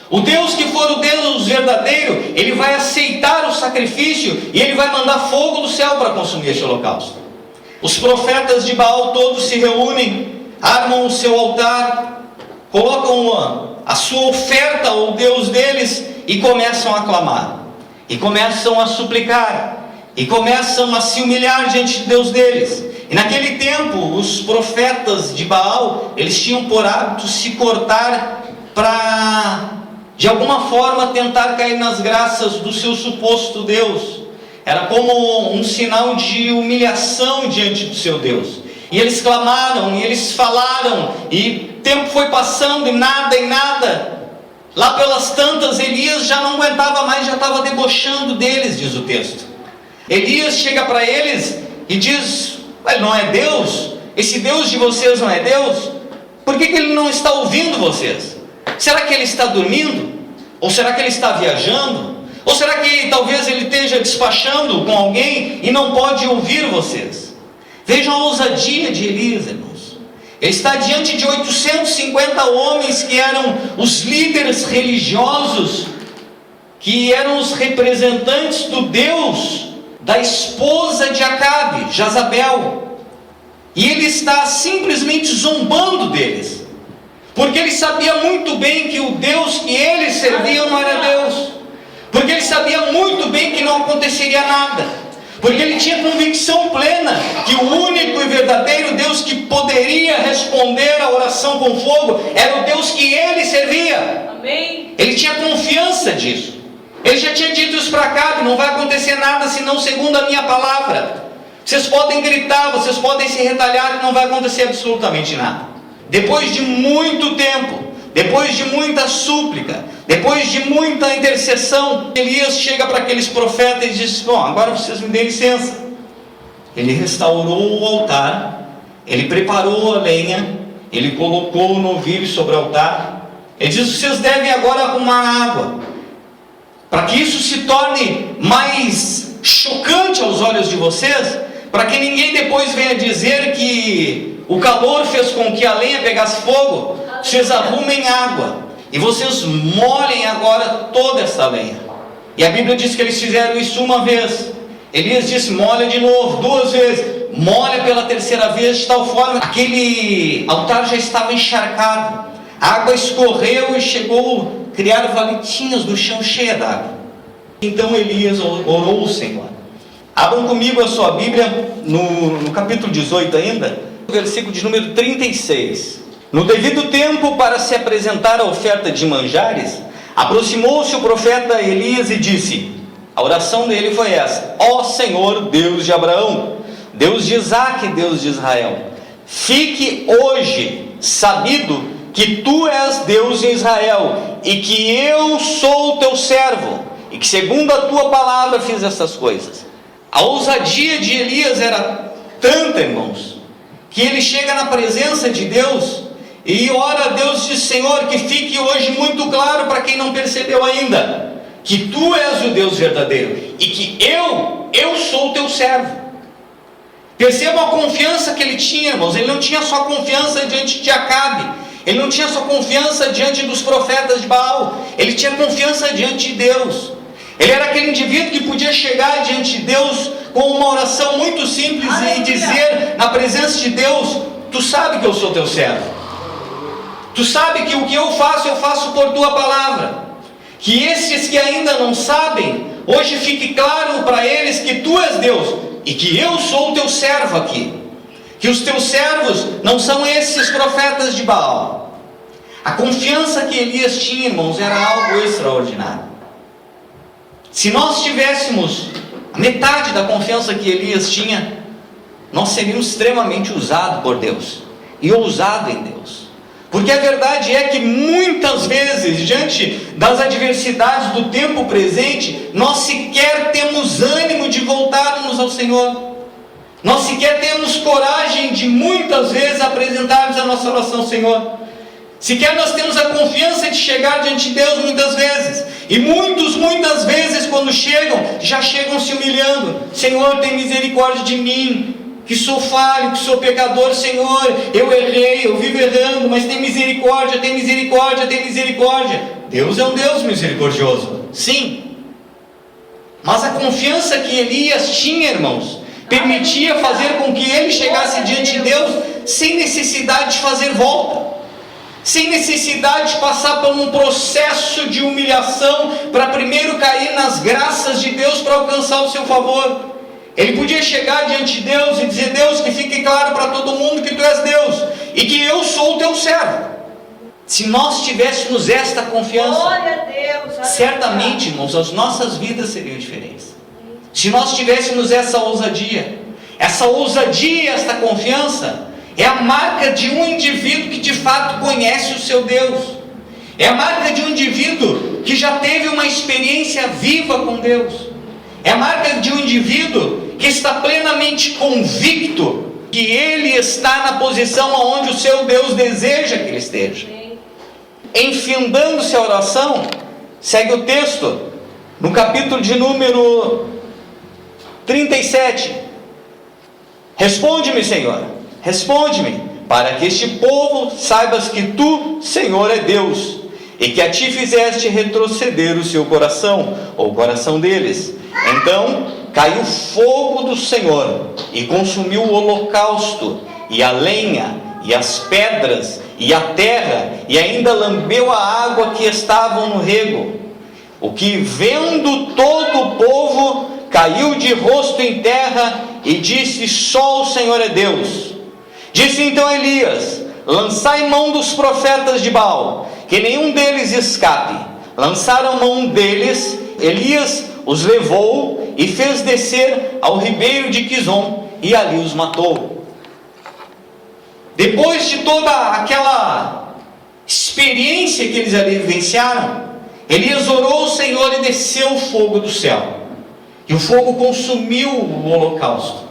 O Deus que for o Deus verdadeiro, ele vai aceitar o sacrifício e ele vai mandar fogo do céu para consumir este holocausto. Os profetas de Baal todos se reúnem, armam o seu altar, colocam a sua oferta ao Deus deles e começam a clamar, e começam a suplicar, e começam a se humilhar diante de Deus deles. E naquele tempo, os profetas de Baal, eles tinham por hábito se cortar para, de alguma forma, tentar cair nas graças do seu suposto Deus. Era como um sinal de humilhação diante do seu Deus. E eles clamaram, e eles falaram, e o tempo foi passando, e nada. Lá pelas tantas, Elias já não aguentava mais, já estava debochando deles, diz o texto. Elias chega para eles e diz: não é Deus? Esse Deus de vocês não é Deus? Por que ele não está ouvindo vocês? Será que ele está dormindo? Ou será que ele está viajando? Ou será que talvez ele esteja despachando com alguém e não pode ouvir vocês? Vejam a ousadia de Elias, irmãos. Ele está diante de 850 homens que eram os líderes religiosos, que eram os representantes do Deus da esposa de Acabe, Jezabel. E ele está simplesmente zombando deles, porque ele sabia muito bem que o Deus que eles serviam não era Deus, porque ele sabia muito bem que não aconteceria nada, porque ele tinha convicção plena que o único e verdadeiro Deus que poderia responder a oração com fogo era o Deus que ele servia. Amém. Ele tinha confiança disso. Ele já tinha dito isso para Acabe: não vai acontecer nada senão segundo a minha palavra. Vocês podem gritar, vocês podem se retalhar, que não vai acontecer absolutamente nada. Depois de muito tempo, depois de muita súplica, depois de muita intercessão, Elias chega para aqueles profetas e diz: bom, agora vocês me dêem licença. Ele restaurou o altar, ele preparou a lenha, ele colocou o novilho sobre o altar. Ele diz: vocês devem agora arrumar água, para que isso se torne mais chocante aos olhos de vocês, para que ninguém depois venha dizer que o calor fez com que a lenha pegasse fogo. Vocês arrumem água e vocês molhem agora toda essa lenha. E a Bíblia diz que eles fizeram isso uma vez. Elias disse: molha de novo, 2 vezes, molha pela 3ª vez, de tal forma que aquele altar já estava encharcado. A água escorreu e chegou a criar valetinhos no chão cheia d'água. Então Elias orou ao Senhor. Abram comigo a sua Bíblia no capítulo 18 ainda, versículo de número 36. No devido tempo, para se apresentar a oferta de manjares, aproximou-se o profeta Elias e disse, a oração dele foi essa: ó Senhor, Deus de Abraão, Deus de Isaque, Deus de Israel, fique hoje sabido que tu és Deus em Israel, e que eu sou o teu servo, e que segundo a tua palavra fiz essas coisas. A ousadia de Elias era tanta, irmãos, que ele chega na presença de Deus e ora a Deus e diz: Senhor, que fique hoje muito claro para quem não percebeu ainda, que tu és o Deus verdadeiro, e que eu sou o teu servo. Percebam a confiança que ele tinha, irmãos. Ele não tinha só confiança diante de Acabe, ele não tinha só confiança diante dos profetas de Baal, ele tinha confiança diante de Deus. Ele era aquele indivíduo que podia chegar diante de Deus com uma oração muito simples e dizer na presença de Deus: tu sabe que eu sou teu servo, tu sabe que o que eu faço por tua palavra. Que esses que ainda não sabem, hoje fique claro para eles que tu és Deus e que eu sou o teu servo aqui, que os teus servos não são esses profetas de Baal. A confiança que Elias tinha, irmãos, era algo extraordinário. Se nós tivéssemos a metade da confiança que Elias tinha, nós seríamos extremamente usados por Deus e ousados em Deus. Porque a verdade é que muitas vezes, diante das adversidades do tempo presente, nós sequer temos ânimo de voltarmos ao Senhor. Nós sequer temos coragem de muitas vezes apresentarmos a nossa oração ao Senhor. Sequer nós temos a confiança de chegar diante de Deus muitas vezes. E muitas vezes quando chegam, já chegam se humilhando. Senhor, tem misericórdia de mim, que sou falho, que sou pecador. Senhor, eu errei, eu vivo errando, mas tem misericórdia, tem misericórdia, tem misericórdia. Deus é um Deus misericordioso, sim. Mas a confiança que Elias tinha, irmãos, permitia fazer com que ele chegasse diante de Deus sem necessidade de fazer volta, sem necessidade de passar por um processo de humilhação para primeiro cair nas graças de Deus para alcançar o seu favor. Ele podia chegar diante de Deus e dizer: Deus, que fique claro para todo mundo que tu és Deus e que eu sou o teu servo. Se nós tivéssemos esta confiança, glória a Deus, certamente, irmãos, as nossas vidas seriam diferentes. Se nós tivéssemos essa ousadia, esta confiança, é a marca de um indivíduo que de fato conhece o seu Deus. É a marca de um indivíduo que já teve uma experiência viva com Deus. É a marca de um indivíduo que está plenamente convicto que ele está na posição onde o seu Deus deseja que ele esteja. Enfindando-se a oração, segue o texto, no capítulo de número 37. Responde-me, Senhor, responde-me, para que este povo saibas que tu, Senhor, é Deus, e que a ti fizeste retroceder o seu coração, ou o coração deles. Então caiu fogo do Senhor, e consumiu o holocausto, e a lenha, e as pedras, e a terra, e ainda lambeu a água que estavam no rego. O que, vendo todo o povo, caiu de rosto em terra, e disse: só o Senhor é Deus. Disse então Elias: lançai mão dos profetas de Baal, que nenhum deles escape. Lançaram mão deles, Elias os levou e fez descer ao ribeiro de Quizon, e ali os matou. Depois de toda aquela experiência que eles ali vivenciaram, Elias orou ao Senhor e desceu o fogo do céu. E o fogo consumiu o holocausto,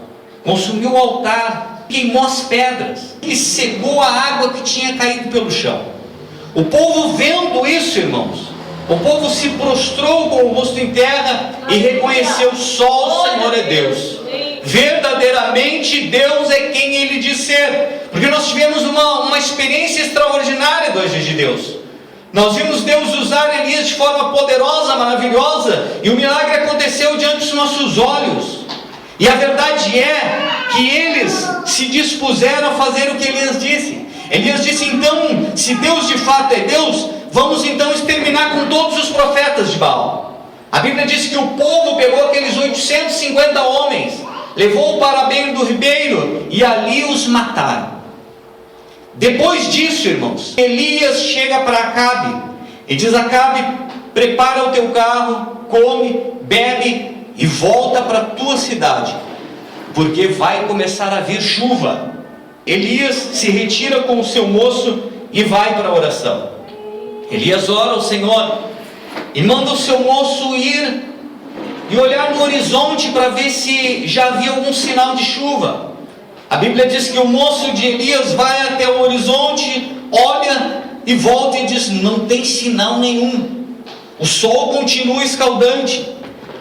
consumiu o altar, queimou as pedras, e cegou a água que tinha caído pelo chão. O povo, vendo isso, irmãos, o povo se prostrou com o rosto em terra e reconheceu: só o Senhor é Deus. Verdadeiramente Deus é quem Ele diz ser. Porque nós tivemos uma experiência extraordinária do agir de Deus. Nós vimos Deus usar Elias de forma poderosa, maravilhosa, e o milagre aconteceu diante dos nossos olhos. E a verdade é que eles se dispuseram a fazer o que Elias disse. Elias disse: então, se Deus de fato é Deus, vamos então exterminar com todos os profetas de Baal. A Bíblia diz que o povo pegou aqueles 850 homens, levou para a beira do ribeiro e ali os mataram. Depois disso, irmãos, Elias chega para Acabe e diz: Acabe, prepara o teu carro, come, bebe e volta para a tua cidade, porque vai começar a vir chuva. Elias se retira com o seu moço e vai para a oração. Elias ora ao Senhor e manda o seu moço ir e olhar no horizonte para ver se já havia algum sinal de chuva. A Bíblia diz que o moço de Elias vai até o horizonte, olha e volta e diz: não tem sinal nenhum. O sol continua escaldante,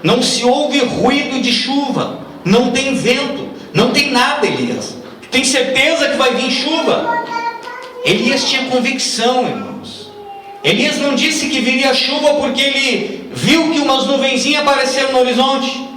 não se ouve ruído de chuva, não tem vento, não tem nada. Elias, tem certeza que vai vir chuva? Elias tinha convicção, irmãos. Elias não disse que viria chuva porque ele viu que umas nuvenzinhas apareceram no horizonte.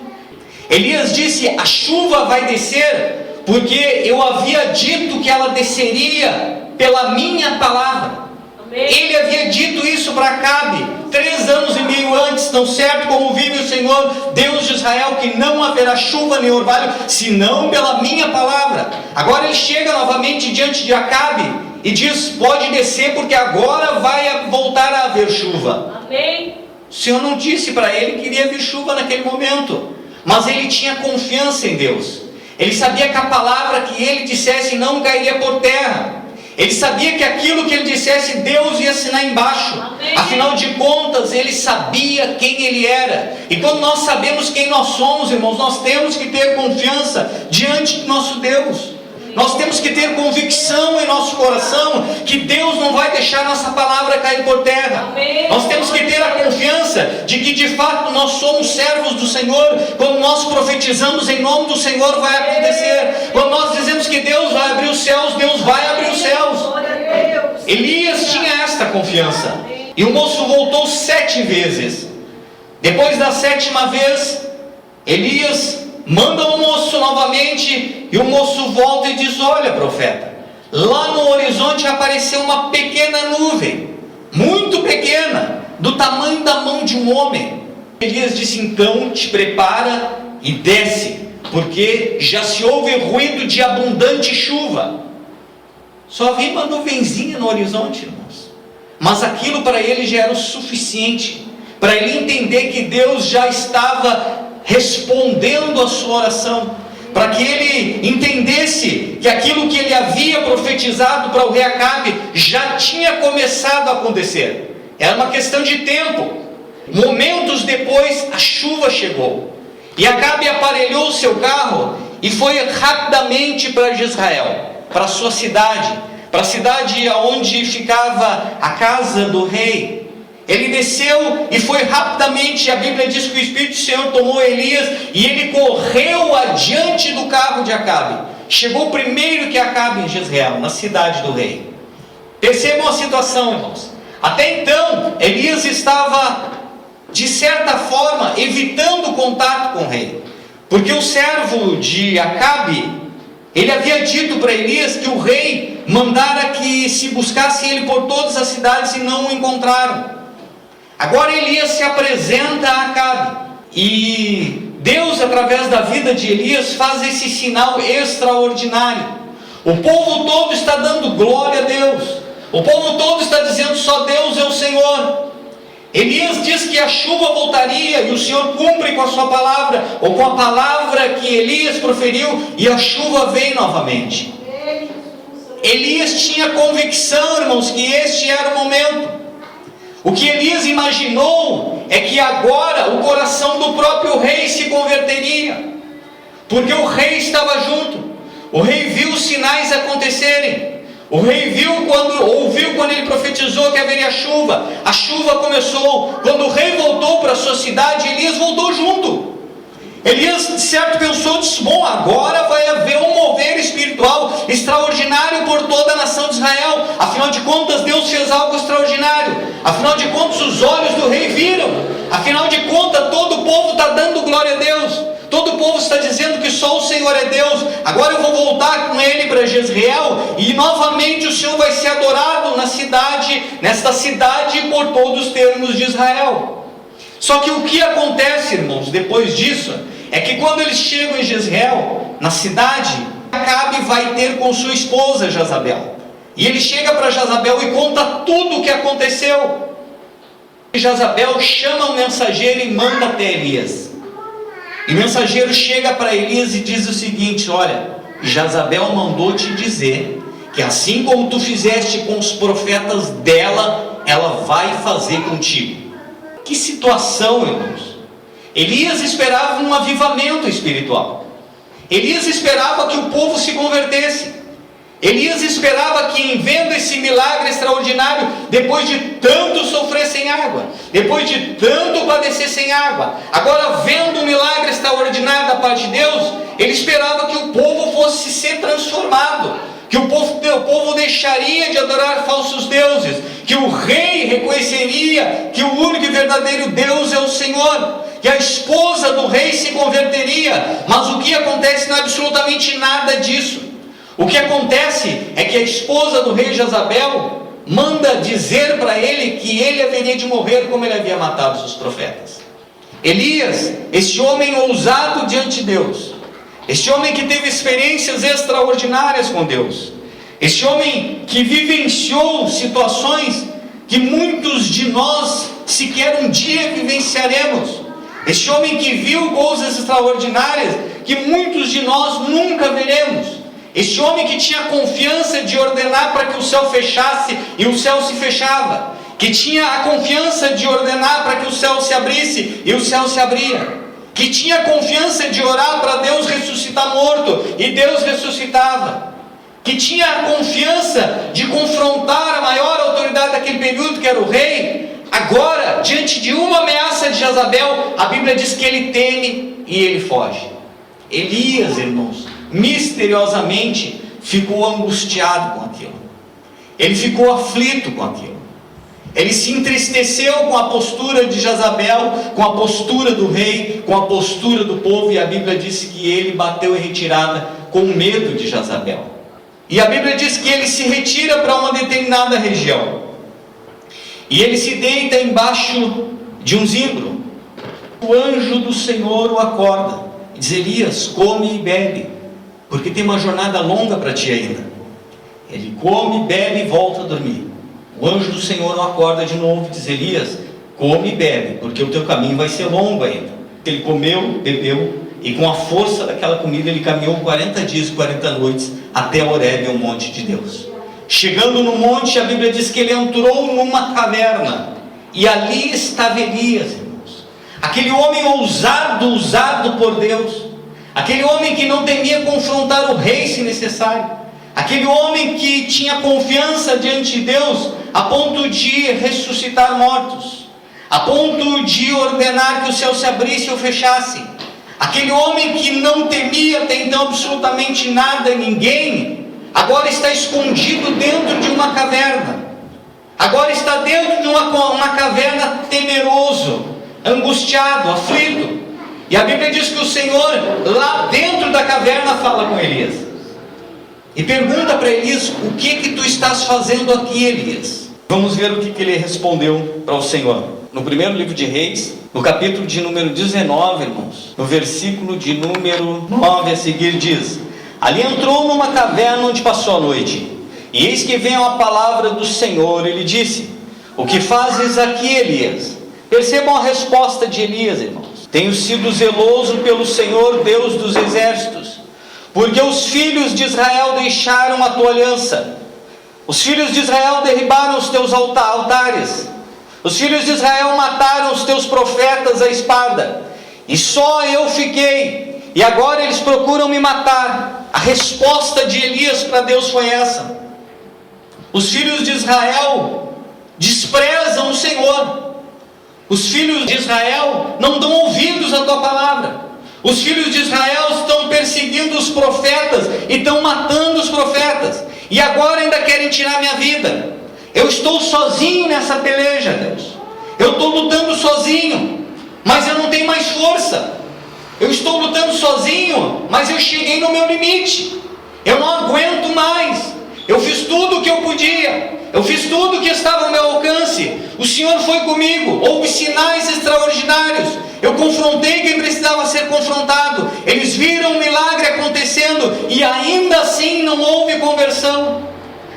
Elias disse: a chuva vai descer porque eu havia dito que ela desceria pela minha palavra. Amém. Ele havia dito isso para Acabe 3 anos e meio antes: tão certo como vive o Senhor, Deus de Israel, que não haverá chuva nem orvalho, senão pela minha palavra. Agora ele chega novamente diante de Acabe e diz: pode descer, porque agora vai voltar a haver chuva. Amém. O Senhor não disse para ele que iria vir chuva naquele momento, mas ele tinha confiança em Deus. Ele sabia que a palavra que ele dissesse não cairia por terra. Ele sabia que aquilo que ele dissesse, Deus ia assinar embaixo. Amém. Afinal de contas, ele sabia quem ele era. E quando nós sabemos quem nós somos, irmãos, nós temos que ter confiança diante do nosso Deus. Nós temos que ter convicção em nosso coração que Deus não vai deixar nossa palavra cair por terra. Amém. Nós temos que ter a confiança de que de fato nós somos servos do Senhor. Quando nós profetizamos em nome do Senhor, vai acontecer. Quando nós dizemos que Deus vai abrir os céus, Deus vai abrir os céus. Elias tinha esta confiança. E o moço voltou 7 vezes. Depois da 7ª vez, Elias manda o moço novamente, e o moço volta e diz: olha, profeta, lá no horizonte apareceu uma pequena nuvem, muito pequena, do tamanho da mão de um homem. Elias disse: então te prepara e desce, porque já se ouve ruído de abundante chuva. Só havia uma nuvenzinha no horizonte, irmãos, mas aquilo para ele já era o suficiente, para ele entender que Deus já estava respondendo a sua oração, para que ele entendesse que aquilo que ele havia profetizado para o rei Acabe já tinha começado a acontecer. Era uma questão de tempo. Momentos depois, a chuva chegou, e Acabe aparelhou o seu carro e foi rapidamente para Jezreel, para a sua cidade, para a cidade onde ficava a casa do rei. Ele desceu e foi rapidamente. A Bíblia diz que o Espírito do Senhor tomou Elias e ele correu adiante do carro de Acabe. chegou primeiro que Acabe em Jezreel, na cidade do rei. Percebam a situação, irmãos. Até então, Elias estava, de certa forma, evitando o contato com o rei, porque o servo de Acabe, ele havia dito para Elias que o rei mandara que se buscasse ele por todas as cidades e não o encontraram. Agora Elias se apresenta a Acabe, e Deus, através da vida de Elias, faz esse sinal extraordinário. O povo todo está dando glória a Deus, o povo todo está dizendo: só Deus é o Senhor. Elias diz que a chuva voltaria, e o Senhor cumpre com a sua palavra, ou com a palavra que Elias proferiu, e a chuva veio novamente. Elias tinha convicção, irmãos, que este era o momento. O que Elias imaginou é que agora o coração do próprio rei se converteria, porque o rei estava junto. O rei viu os sinais acontecerem. O rei ouviu quando ele profetizou que haveria chuva. A chuva começou. Quando o rei voltou para a sua cidade, Elias voltou junto. Elias, de certo, pensou, disse: bom, agora vai haver um mover espiritual extraordinário por toda a nação de Israel. Afinal de contas, Deus fez algo extraordinário. Afinal de contas, os olhos do rei viram. Afinal de contas, todo o povo está dando glória a Deus. Todo o povo está dizendo que só o Senhor é Deus. Agora eu vou voltar com ele para Jezreel, e novamente o Senhor vai ser adorado nesta cidade por todos os termos de Israel. Só que o que acontece, irmãos, depois disso, é que quando eles chegam em Jezreel, na cidade, Acabe vai ter com sua esposa Jezabel. E ele chega para Jezabel e conta tudo o que aconteceu. E Jezabel chama o mensageiro e manda até Elias. E o mensageiro chega para Elias e diz o seguinte: olha, Jezabel mandou te dizer que assim como tu fizeste com os profetas dela, ela vai fazer contigo. Que situação, irmãos! Elias esperava um avivamento espiritual. Elias esperava que o povo se convertesse. Elias esperava que, em vendo esse milagre extraordinário, depois de tanto sofrer sem água, depois de tanto padecer sem água, agora vendo o milagre extraordinário da parte de Deus, ele esperava que o povo fosse ser transformado, que o povo deixaria de adorar falsos deuses, que o rei reconheceria que o único e verdadeiro Deus é o Senhor, que a esposa do rei se converteria. Mas o que acontece não é absolutamente nada disso. O que acontece é que a esposa do rei Jezabel manda dizer para ele que ele haveria de morrer como ele havia matado os profetas. Elias, este homem ousado diante de Deus, este homem que teve experiências extraordinárias com Deus, este homem que vivenciou situações que muitos de nós sequer um dia vivenciaremos, este homem que viu coisas extraordinárias que muitos de nós nunca veremos, este homem que tinha confiança de ordenar para que o céu fechasse e o céu se fechava, que tinha a confiança de ordenar para que o céu se abrisse e o céu se abria, que tinha confiança de orar para Deus ressuscitar morto e Deus ressuscitava, que tinha a confiança de confrontar a maior autoridade daquele período, que era o rei. Agora, diante de uma ameaça de Jezabel, a Bíblia diz que ele teme e ele foge. Elias, irmãos, misteriosamente ficou angustiado com aquilo. Ele ficou aflito com aquilo. Ele se entristeceu com a postura de Jezabel, com a postura do rei, com a postura do povo, e a Bíblia diz que ele bateu em retirada com medo de Jezabel. E a Bíblia diz que ele se retira para uma determinada região, e ele se deita embaixo de um zimbro. O anjo do Senhor o acorda e diz: Elias, come e bebe, porque tem uma jornada longa para ti ainda. Ele come, bebe e volta a dormir. O anjo do Senhor o acorda de novo e diz: Elias, come e bebe, porque o teu caminho vai ser longo ainda. Ele comeu, bebeu, e com a força daquela comida ele caminhou 40 dias e 40 noites até Horebe, o monte de Deus. Chegando no monte, a Bíblia diz que ele entrou numa caverna, e ali estava Elias, irmãos. Aquele homem ousado, usado por Deus, aquele homem que não temia confrontar o rei se necessário, aquele homem que tinha confiança diante de Deus, a ponto de ressuscitar mortos, a ponto de ordenar que o céu se abrisse ou fechasse, Aquele homem que não temia até então absolutamente nada e ninguém, agora está escondido dentro de uma caverna. Agora está dentro de uma caverna temeroso, angustiado, aflito. E a Bíblia diz que o Senhor, lá dentro da caverna, fala com Elias. E pergunta para Elias: o que tu estás fazendo aqui, Elias? Vamos ver o que ele respondeu para o Senhor. No primeiro livro de Reis, no capítulo de número 19, irmãos, no versículo de número 9 a seguir diz: ali entrou numa caverna onde passou a noite. E eis que vem a palavra do Senhor, e lhe disse: o que fazes aqui, Elias? Percebam a resposta de Elias, irmãos. Tenho sido zeloso pelo Senhor, Deus dos exércitos, porque os filhos de Israel deixaram a tua aliança. Os filhos de Israel derribaram os teus altares. Os filhos de Israel mataram os teus profetas à espada. E só eu fiquei. E agora eles procuram me matar. A resposta de Elias para Deus foi essa. Os filhos de Israel desprezam o Senhor. Os filhos de Israel não dão ouvidos à tua palavra. Os filhos de Israel estão perseguindo os profetas e estão matando os profetas. E agora ainda querem tirar minha vida. Eu estou sozinho nessa peleja, Deus. Eu estou lutando sozinho, mas eu não tenho mais força. Eu estou lutando sozinho, mas eu cheguei no meu limite. Eu não aguento mais. Eu fiz tudo o que eu podia. Eu fiz tudo o que estava ao meu alcance. O Senhor foi comigo. Houve sinais extraordinários. Eu confrontei quem precisava ser confrontado. Eles viram um milagre acontecendo e ainda assim não houve conversão.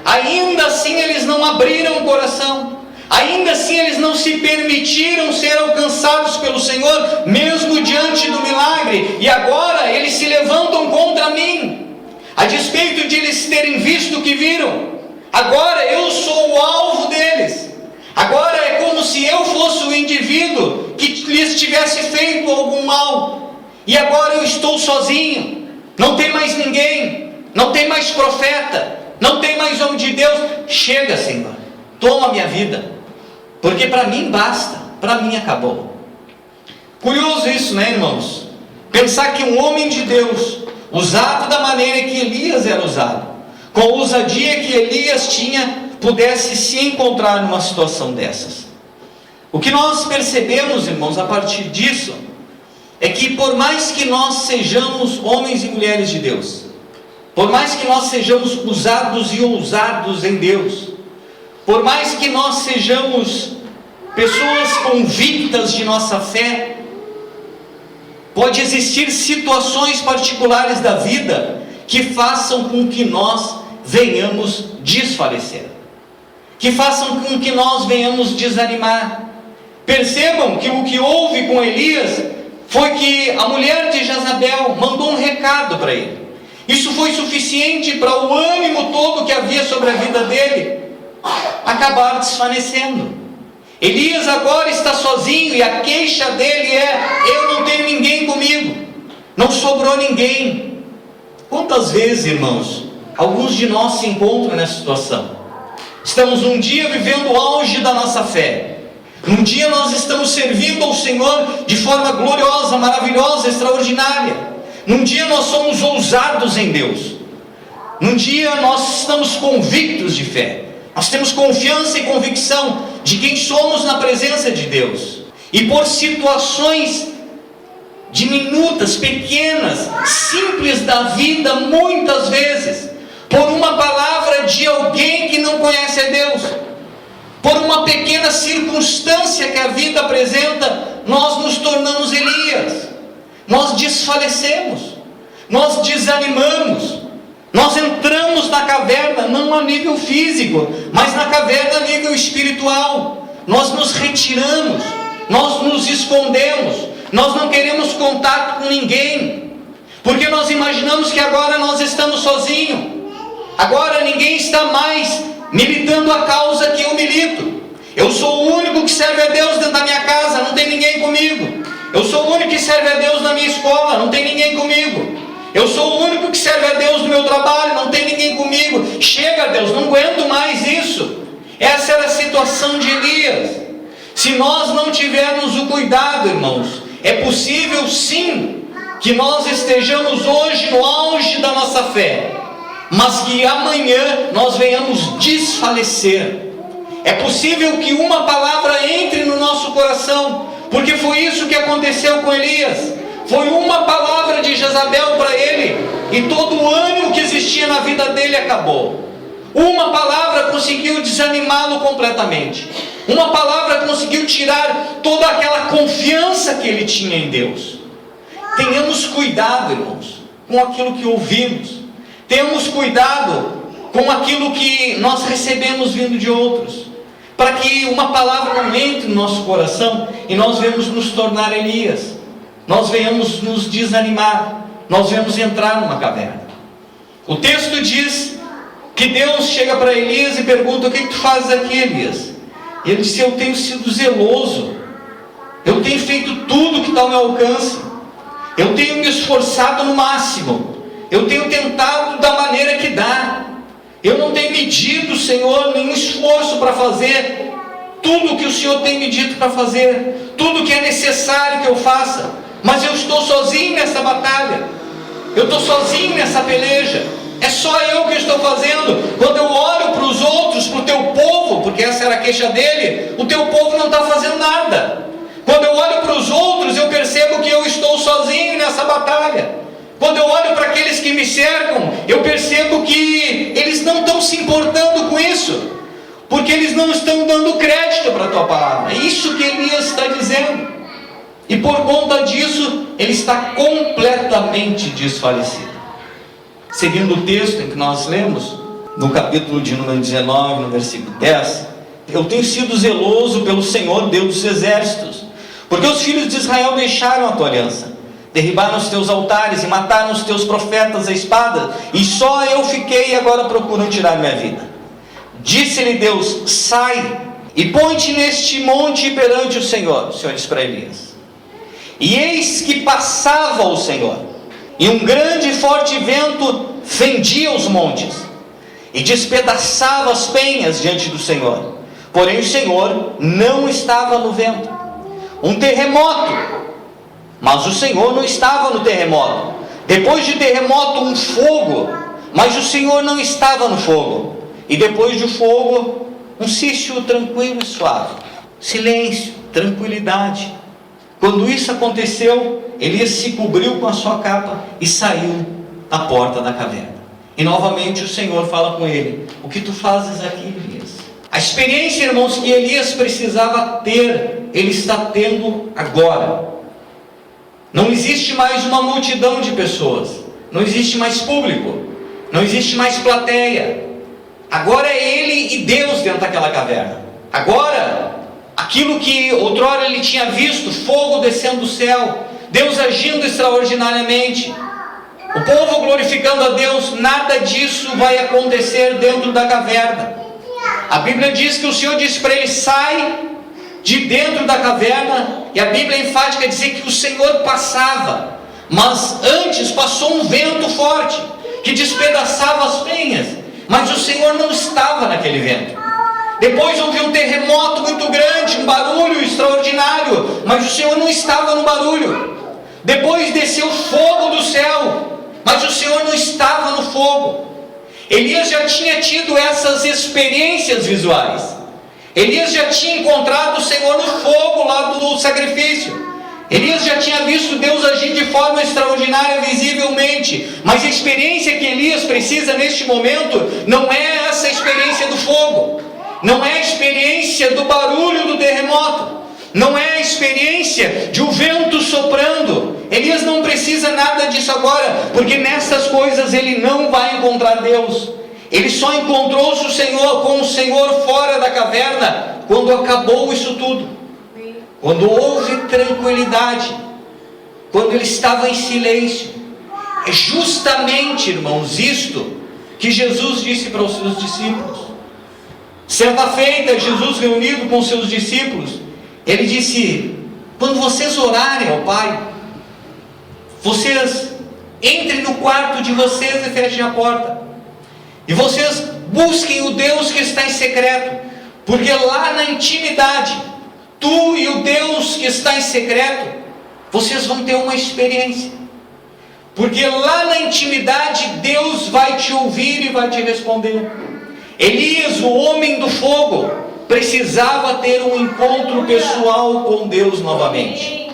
Ainda assim eles não abriram o coração. Ainda assim eles não se permitiram ser alcançados pelo Senhor, mesmo diante do milagre. E agora eles se levantam contra mim, a despeito de eles terem visto o que viram. Agora eu sou o alvo deles. Agora é como se eu fosse o indivíduo que lhes tivesse feito algum mal. E agora eu estou sozinho. Não tem mais ninguém. Não tem mais profeta. Não tem mais homem de Deus. Chega, Senhor. Toma a minha vida. Porque para mim basta. Para mim acabou. Curioso isso, né, irmãos? Pensar que um homem de Deus, usado da maneira que Elias era usado, com a ousadia que Elias tinha, pudesse se encontrar numa situação dessas. O que nós percebemos, irmãos, a partir disso, é que por mais que nós sejamos homens e mulheres de Deus, por mais que nós sejamos usados e ousados em Deus, por mais que nós sejamos pessoas convictas de nossa fé, pode existir situações particulares da vida que façam com que nós venhamos desfalecer, que façam com que nós venhamos desanimar. Percebam que o que houve com Elias foi que a mulher de Jezabel mandou um recado para ele. Isso foi suficiente para o ânimo todo que havia sobre a vida dele acabar desvanecendo. Elias agora está sozinho e a queixa dele é: eu não tenho ninguém comigo, não sobrou ninguém. Quantas vezes, irmãos, alguns de nós se encontram nessa situação? Estamos um dia vivendo o auge da nossa fé. Um dia nós estamos servindo ao Senhor de forma gloriosa, maravilhosa, extraordinária. Num dia nós somos ousados em Deus. Num dia nós estamos convictos de fé. Nós temos confiança e convicção de quem somos na presença de Deus. E por situações diminutas, pequenas, simples da vida, muitas vezes, por uma palavra de alguém que não conhece a Deus, por uma pequena circunstância que a vida apresenta, nós nos tornamos Elias. Nós desfalecemos, nós desanimamos, nós entramos na caverna, não a nível físico, mas na caverna a nível espiritual. Nós nos retiramos, nós nos escondemos, nós não queremos contato com ninguém, porque nós imaginamos que agora nós estamos sozinhos. Agora ninguém está mais militando a causa que eu milito. Eu sou o único que serve a Deus dentro da minha casa, não tem ninguém comigo. Eu sou o único que serve a Deus na minha escola, não tem ninguém comigo. Eu sou o único que serve a Deus no meu trabalho, não tem ninguém comigo. Chega, Deus, não aguento mais isso. Essa era a situação de Elias. Se nós não tivermos o cuidado, irmãos, é possível sim que nós estejamos hoje no auge da nossa fé, mas que amanhã nós venhamos desfalecer. É possível que uma palavra entre no nosso coração, porque foi isso que aconteceu com Elias. Foi uma palavra de Jezabel para ele, e todo o ânimo que existia na vida dele acabou. Uma palavra conseguiu desanimá-lo completamente. Uma palavra conseguiu tirar toda aquela confiança que ele tinha em Deus. Tenhamos cuidado, irmãos, com aquilo que ouvimos. Tenhamos cuidado com aquilo que nós recebemos vindo de outros, para que uma palavra não entre no nosso coração e nós venhamos nos tornar Elias. Nós venhamos nos desanimar, nós venhamos entrar numa caverna. O texto diz que Deus chega para Elias e pergunta: o que tu fazes aqui, Elias? E ele disse: eu tenho sido zeloso, eu tenho feito tudo que está ao meu alcance, eu tenho me esforçado no máximo, eu tenho tentado da maneira que dá, eu não tenho medido, Senhor, nenhum esforço para fazer tudo o que o Senhor tem me dito para fazer, tudo que é necessário que eu faça, mas eu estou sozinho nessa batalha, eu estou sozinho nessa peleja, é só eu que estou fazendo. Quando eu olho para os outros, para o teu povo, porque essa era a queixa dele, o teu povo não está fazendo nada. Quando eu olho para os outros, eu percebo que eu estou sozinho nessa batalha. Quando eu olho para aqueles que me cercam, eu percebo que eles não estão se importando com isso, porque eles não estão dando crédito para a tua palavra. É isso que Elias está dizendo. E por conta disso, ele está completamente desfalecido. Seguindo o texto em que nós lemos, no capítulo de número 19, no versículo 10, eu tenho sido zeloso pelo Senhor, Deus dos exércitos, porque os filhos de Israel deixaram a tua aliança, derribaram os teus altares e mataram os teus profetas à espada, e só eu fiquei e agora procuram tirar minha vida. Disse-lhe Deus: sai e põe-te neste monte perante o Senhor. O Senhor disse para Elias. E eis que passava o Senhor, e um grande e forte vento fendia os montes, e despedaçava as penhas diante do Senhor. Porém o Senhor não estava no vento. Um terremoto, mas o Senhor não estava no terremoto. Depois de terremoto, um fogo, mas o Senhor não estava no fogo. E depois do fogo, um silêncio tranquilo e suave. Silêncio, tranquilidade. Quando isso aconteceu, Elias se cobriu com a sua capa e saiu à porta da caverna. E novamente o Senhor fala com ele: o que tu fazes aqui, Elias? A experiência, irmãos, que Elias precisava ter, ele está tendo agora. Não existe mais uma multidão de pessoas, não existe mais público, não existe mais plateia. Agora é ele e Deus dentro daquela caverna. Agora, aquilo que outrora ele tinha visto, fogo descendo do céu, Deus agindo extraordinariamente, o povo glorificando a Deus, nada disso vai acontecer dentro da caverna. A Bíblia diz que o Senhor disse para ele: sai de dentro da caverna, e a Bíblia é enfática dizer que o Senhor passava, mas antes passou um vento forte, que despedaçava as penhas, mas o Senhor não estava naquele vento. Depois houve um terremoto muito grande, um barulho extraordinário, mas o Senhor não estava no barulho. Depois desceu fogo do céu, mas o Senhor não estava no fogo. Elias já tinha tido essas experiências visuais. Elias já tinha encontrado o Senhor no fogo lá do sacrifício. Elias já tinha visto Deus agir de forma extraordinária, visivelmente. Mas a experiência que Elias precisa neste momento não é essa experiência do fogo, não é a experiência do barulho do terremoto, não é a experiência de um vento soprando. Elias não precisa nada disso agora, porque nessas coisas ele não vai encontrar Deus. Ele só encontrou o Senhor com o Senhor fora da caverna, quando acabou isso tudo, quando houve tranquilidade, quando ele estava em silêncio. É justamente, irmãos, isto que Jesus disse para os seus discípulos. Certa feita, Jesus reunido com os seus discípulos, ele disse: quando vocês orarem ao Pai, vocês entrem no quarto de vocês e fechem a porta, e vocês busquem o Deus que está em secreto, porque lá na intimidade, tu e o Deus que está em secreto, vocês vão ter uma experiência. porque lá na intimidade Deus vai te ouvir e vai te responder. Elias, o homem do fogo, precisava ter um encontro pessoal com Deus novamente,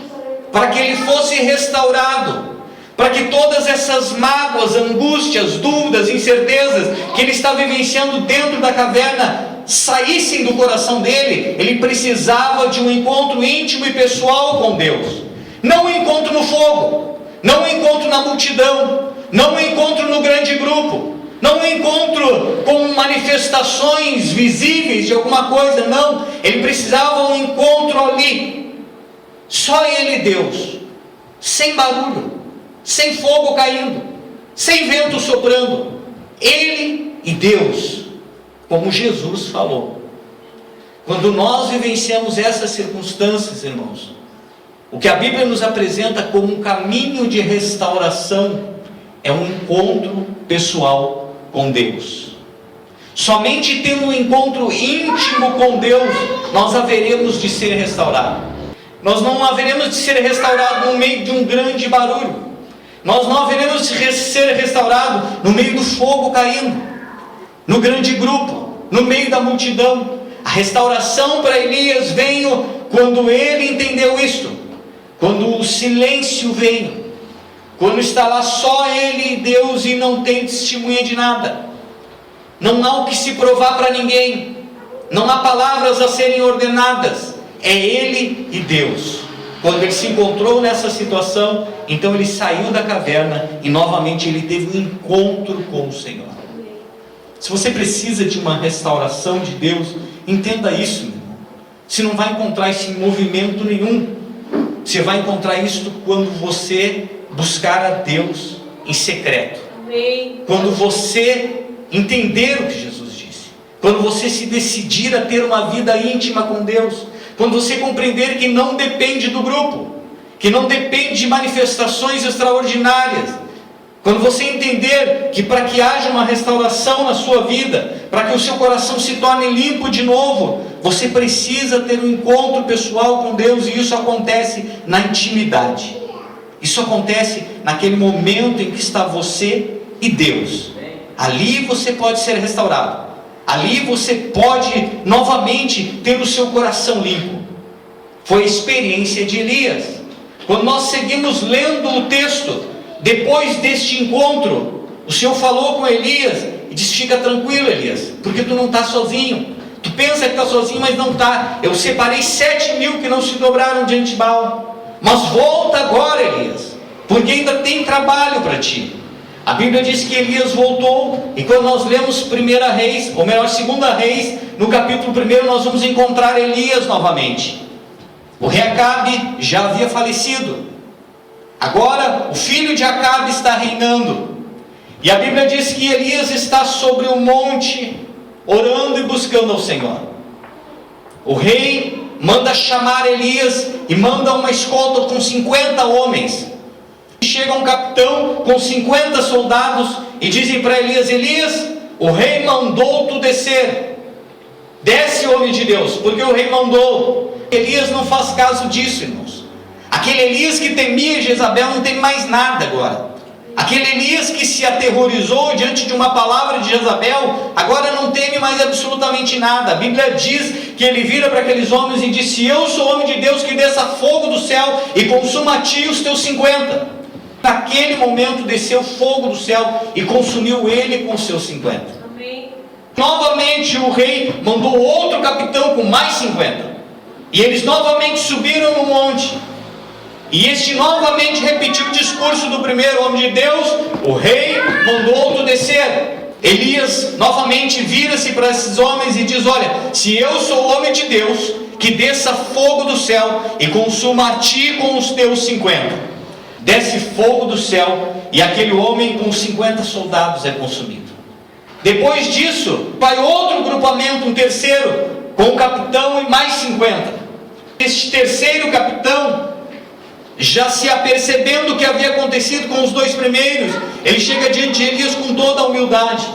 para que ele fosse restaurado, para que todas essas mágoas, angústias, dúvidas, incertezas que ele está vivenciando dentro da caverna saíssem do coração dele. Ele precisava de um encontro íntimo e pessoal com Deus. Não um encontro no fogo, não um encontro na multidão, não um encontro no grande grupo, não um encontro com manifestações visíveis de alguma coisa, não. Ele precisava um encontro ali, só ele e Deus, sem barulho, sem fogo caindo, sem vento soprando, ele e Deus, como Jesus falou. Quando nós vivenciamos essas circunstâncias, irmãos, o que a Bíblia nos apresenta como um caminho de restauração é um encontro pessoal com Deus. Somente tendo um encontro íntimo com Deus, nós haveremos de ser restaurados. Nós não haveremos de ser restaurados no meio de um grande barulho. Nós não haveremos de ser restaurados no meio do fogo caindo, no grande grupo, no meio da multidão. A restauração para Elias veio quando ele entendeu isto, quando o silêncio veio, quando está lá só ele e Deus e não tem testemunha de nada, não há o que se provar para ninguém, não há palavras a serem ordenadas, é ele e Deus. Quando ele se encontrou nessa situação, então ele saiu da caverna e novamente ele teve um encontro com o Senhor. Se você precisa de uma restauração de Deus, entenda isso, meu irmão. Você não vai encontrar isso em movimento nenhum. Você vai encontrar isso quando você buscar a Deus em secreto. Amém. Quando você entender o que Jesus disse. Quando você se decidir a ter uma vida íntima com Deus. Quando você compreender que não depende do grupo, que não depende de manifestações extraordinárias. Quando você entender que para que haja uma restauração na sua vida, para que o seu coração se torne limpo de novo, você precisa ter um encontro pessoal com Deus, e isso acontece na intimidade. Isso acontece naquele momento em que está você e Deus. Ali você pode ser restaurado. Ali você pode novamente ter o seu coração limpo. Foi a experiência de Elias. Quando nós seguimos lendo o texto, depois deste encontro, o Senhor falou com Elias e disse: fica tranquilo, Elias, porque tu não está sozinho. Tu pensa que está sozinho, mas não está. Eu separei 7.000 que não se dobraram diante de Baal. Mas volta agora, Elias, porque ainda tem trabalho para ti. A Bíblia diz que Elias voltou, e quando nós lemos 1 Reis, ou melhor, 2 Reis, no capítulo 1, nós vamos encontrar Elias novamente. O rei Acabe já havia falecido. Agora o filho de Acabe está reinando. E a Bíblia diz que Elias está sobre o monte, orando e buscando ao Senhor. O rei manda chamar Elias e manda uma escolta com 50 homens. Chega um capitão com 50 soldados e dizem para Elias: Elias, o rei mandou tu descer. Desce, homem de Deus, porque o rei mandou. Elias não faz caso disso, irmãos. Aquele Elias que temia Jezabel não tem mais nada agora. Aquele Elias que se aterrorizou diante de uma palavra de Jezabel, agora não teme mais absolutamente nada. A Bíblia diz que ele vira para aqueles homens e disse: eu sou homem de Deus que desça fogo do céu e consuma a ti os teus 50. Naquele momento desceu fogo do céu e consumiu ele com os seus 50. Amém. Novamente o rei mandou outro capitão com mais 50. E eles novamente subiram no monte. E este novamente repetiu o discurso do primeiro homem de Deus. O rei mandou outro descer. Elias novamente vira-se para esses homens e diz: olha, se eu sou homem de Deus, que desça fogo do céu e consuma a ti com os teus 50. Desce fogo do céu e aquele homem com 50 soldados é consumido. Depois disso, vai outro grupamento, um terceiro, com o capitão e mais 50. Este terceiro capitão, já se apercebendo o que havia acontecido com os dois primeiros, ele chega diante de Elias com toda a humildade.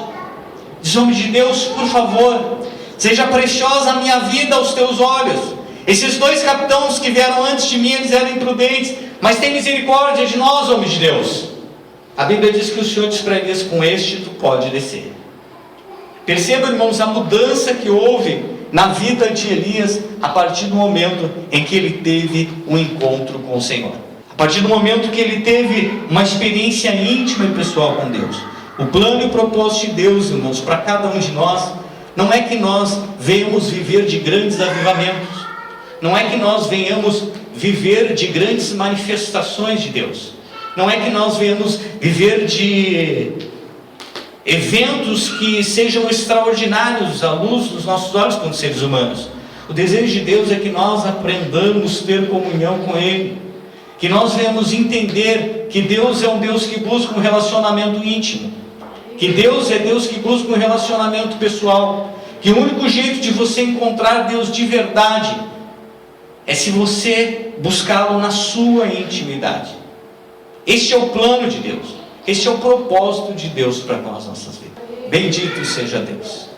Diz: homem de Deus, por favor, seja preciosa a minha vida aos teus olhos. Esses dois capitães que vieram antes de mim, eles eram imprudentes, mas tem misericórdia de nós, homem de Deus. A Bíblia diz que o Senhor diz para Elias: com este tu pode descer. Percebam, irmãos, a mudança que houve na vida de Elias a partir do momento em que ele teve um encontro com o Senhor. A partir do momento que ele teve uma experiência íntima e pessoal com Deus. O plano e o propósito de Deus, irmãos, para cada um de nós, não é que nós venhamos viver de grandes avivamentos, não é que nós venhamos viver de grandes manifestações de Deus, não é que nós venhamos viver de eventos que sejam extraordinários à luz dos nossos olhos como seres humanos. O desejo de Deus é que nós aprendamos a ter comunhão com Ele, que nós venhamos entender que Deus é um Deus que busca um relacionamento íntimo, que Deus é Deus que busca um relacionamento pessoal, que o único jeito de você encontrar Deus de verdade é se você buscá-lo na sua intimidade. Este é o plano de Deus, este é o propósito de Deus para nós, nossas vidas. Bendito seja Deus.